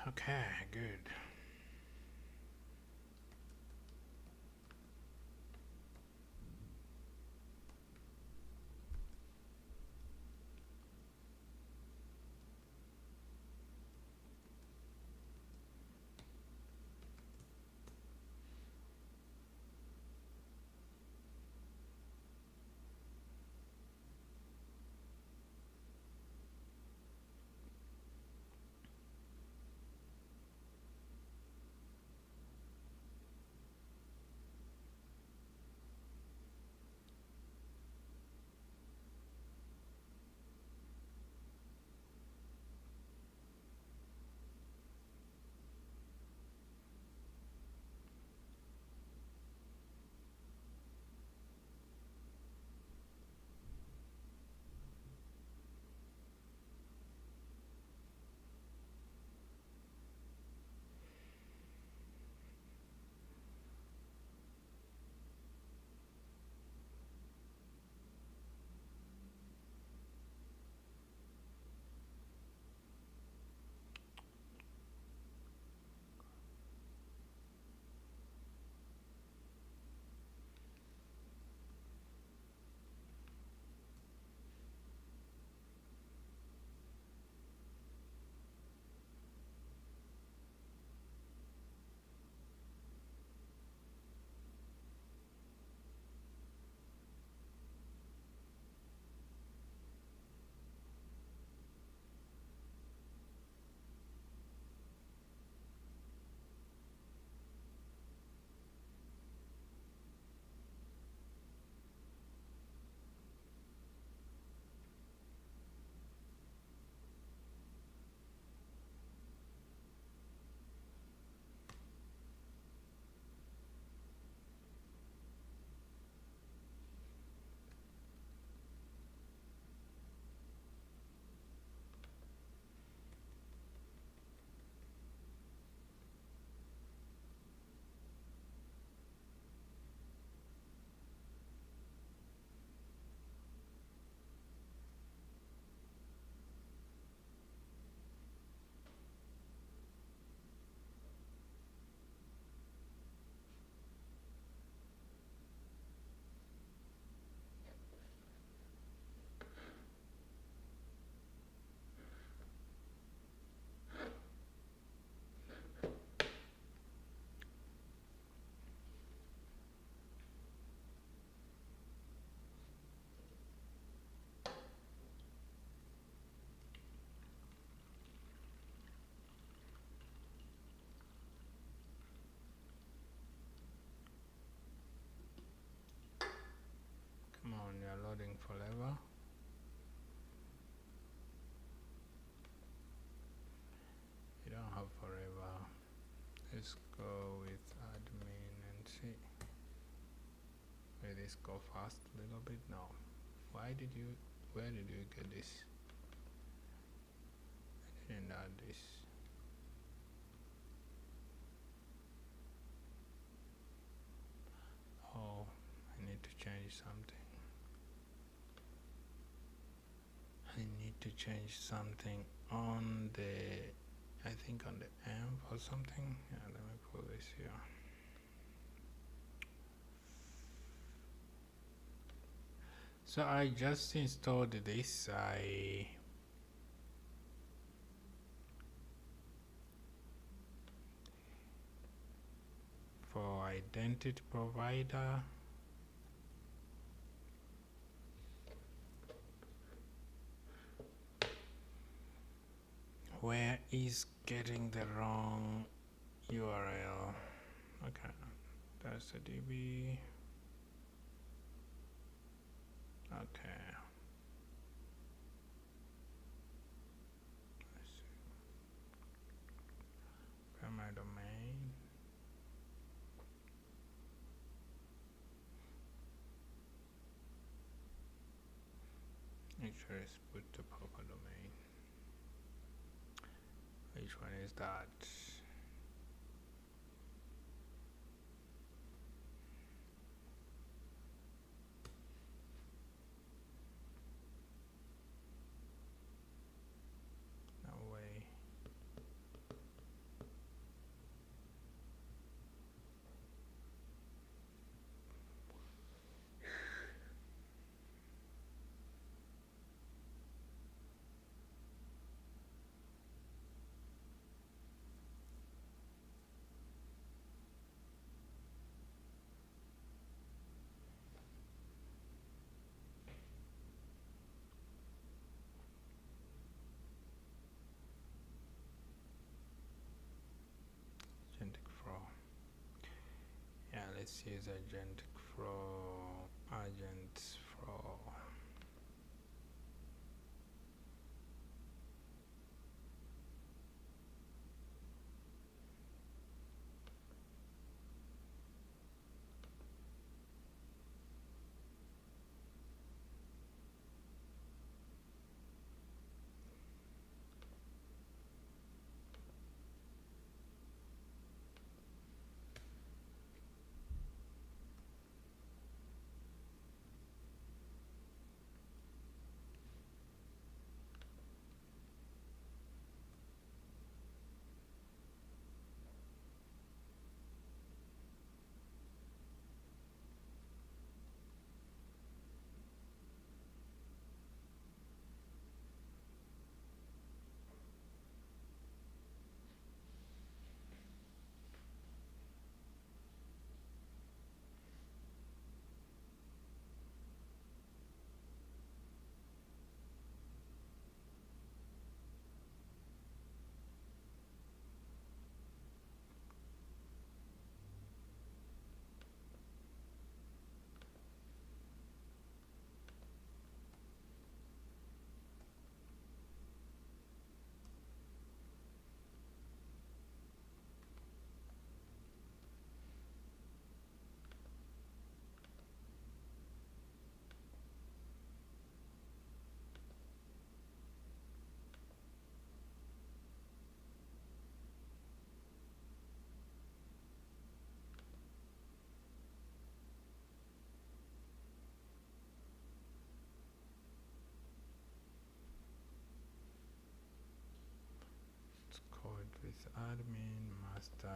okay, good. forever. Let's go with admin and see. Will this go fast a little bit? No. Where did you get this? I didn't add this. Oh, I need to change something. I need to change something on the, I think on the amp or something. Yeah, let me put this here. So I just installed this. For identity provider. Where is getting the wrong URL? Okay, that's the DB. Okay. Let's see. Where my domain? Make sure it's put the proper domain. Which one is that? No way. Agentic Flow. Yeah, let's use Agentic Flow. Agent Flow. Let's code with admin master.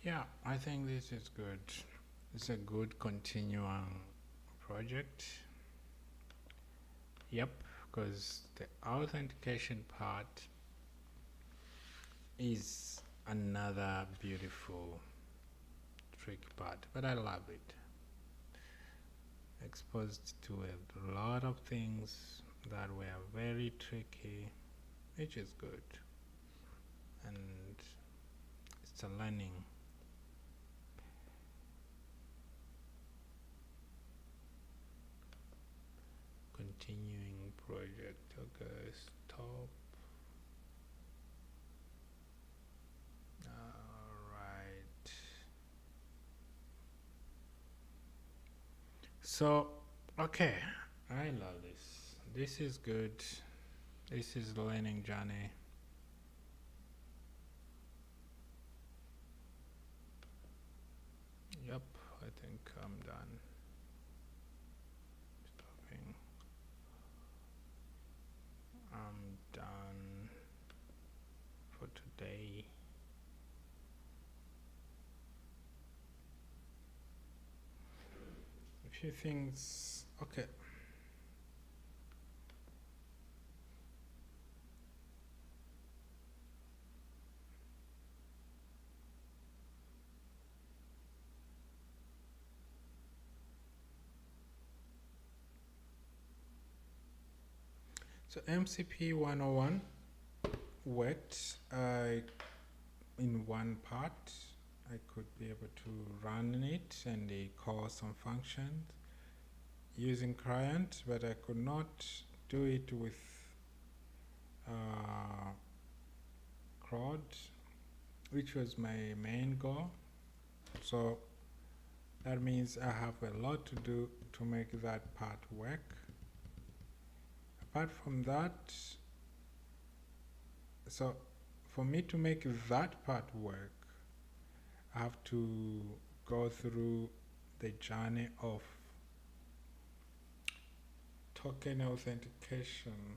Yeah, I think this is good. It's a good continuing project. Yep, because the authentication part is another beautiful tricky part, but I love it. Exposed to a lot of things that were very tricky, which is good, and it's a learning. Continuing project. Okay, stop. All right. So, okay, I love this. This is good. This is the learning journey. Yep, I think I'm done. Stopping. I'm done for today. A few things. Okay. So MCP 101 worked in one part. I could be able to run it and they call some functions using client, but I could not do it with CRUD, which was my main goal. So that means I have a lot to do to make that part work. Apart from that, so for me to make that part work, I have to go through the journey of token authentication,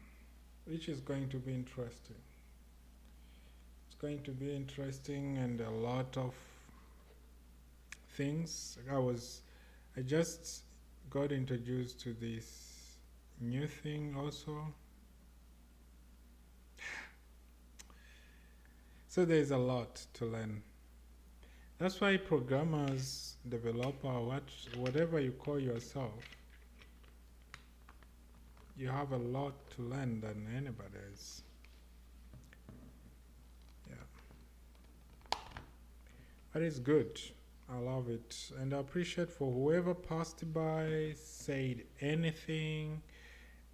which is going to be interesting. It's going to be interesting and a lot of things. I just got introduced to this new thing also. So there's a lot to learn. That's why programmers, developer, whatever you call yourself, you have a lot to learn than anybody else. Yeah. But it's good. I love it. And I appreciate for whoever passed by, said anything.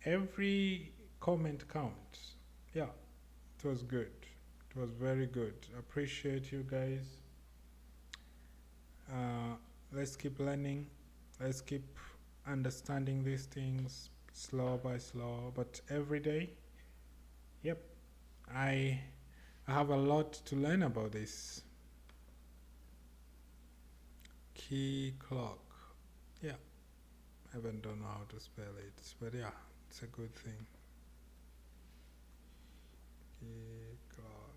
Every comment counts. Yeah, it was good. It was very good. Appreciate you guys. Let's keep learning. Let's keep understanding these things slow by slow, but every day. Yep, I have a lot to learn about this. Key clock. Yeah, I haven't don't know how to spell it, but yeah, it's a good thing. Key clock.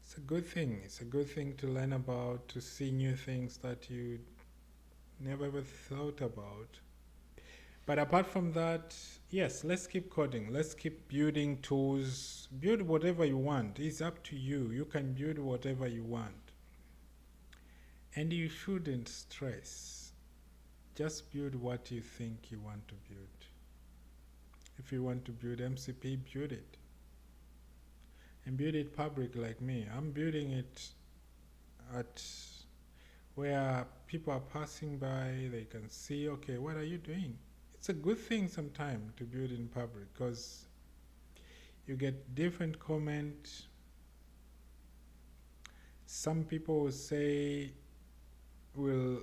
It's a good thing. It's a good thing to learn about, to see new things that you never ever thought about. But apart from that, yes, let's keep coding. Let's keep building tools. Build whatever you want. It's up to you. You can build whatever you want. And you shouldn't stress. Just build what you think you want to build. If you want to build MCP, build it. And build it public like me. I'm building it at where people are passing by, they can see, okay, what are you doing? It's a good thing sometimes to build in public because you get different comments. Some people will say, will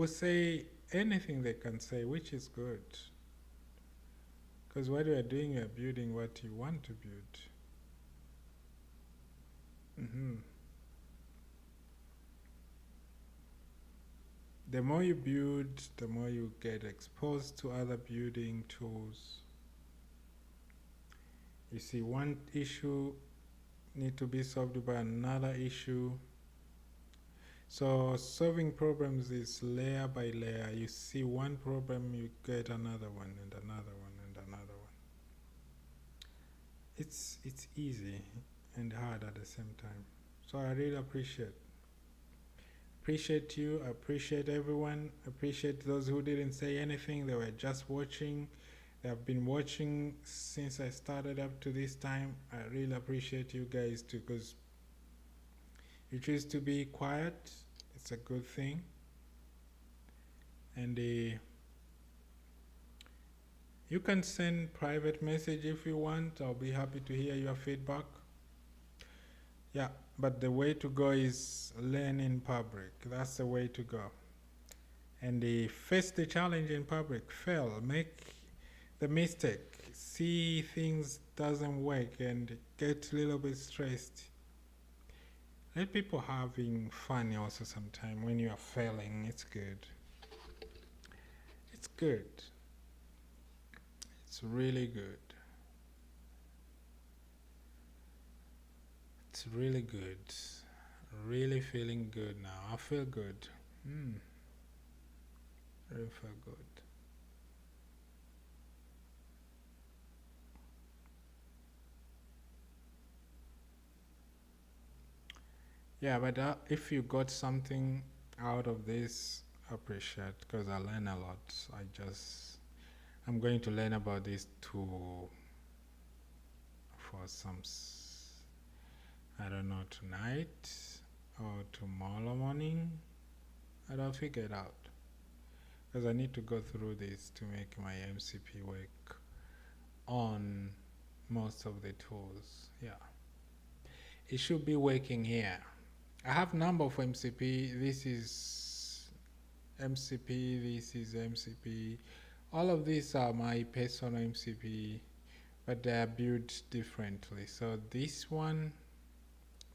say anything they can say, which is good. Because what you are doing, you are building what you want to build. The more you build, the more you get exposed to other building tools. You see one issue need to be solved by another issue. So solving problems is layer by layer. You see one problem, you get another one and another one and another one. It's easy and hard at the same time. So I really appreciate you, appreciate everyone, appreciate those who didn't say anything, they were just watching. They have been watching since I started up to this time. I really appreciate you guys too, because you choose to be quiet. It's a good thing. And you can send private message if you want. I'll be happy to hear your feedback. Yeah, but the way to go is learn in public. That's the way to go. And face the challenge in public. Fail. Make the mistake. See things doesn't work and get a little bit stressed. Let people having fun also sometime when you are failing. It's good. It's good. It's really good. It's really good. Really feeling good now. I feel good. Really feel good. Yeah, but if you got something out of this, I appreciate, because I learn a lot. I'm going to learn about this too for I don't know, tonight or tomorrow morning. I don't figure it out, because I need to go through this to make my MCP work on most of the tools. Yeah, it should be working here. I have number of MCP. This is MCP. This is MCP. All of these are my personal MCP, but they are built differently. So this one,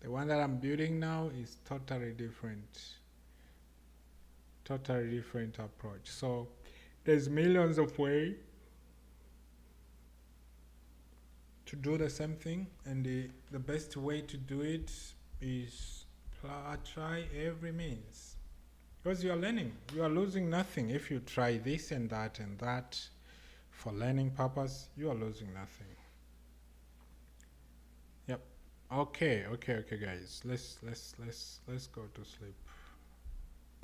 the one that I'm building now, is totally different. Totally different approach. So there's millions of ways to do the same thing, and the best way to do it is try every means, because you are learning. You are losing nothing if you try this and that for learning purpose. You are losing nothing. Yep. Okay, guys, let's go to sleep.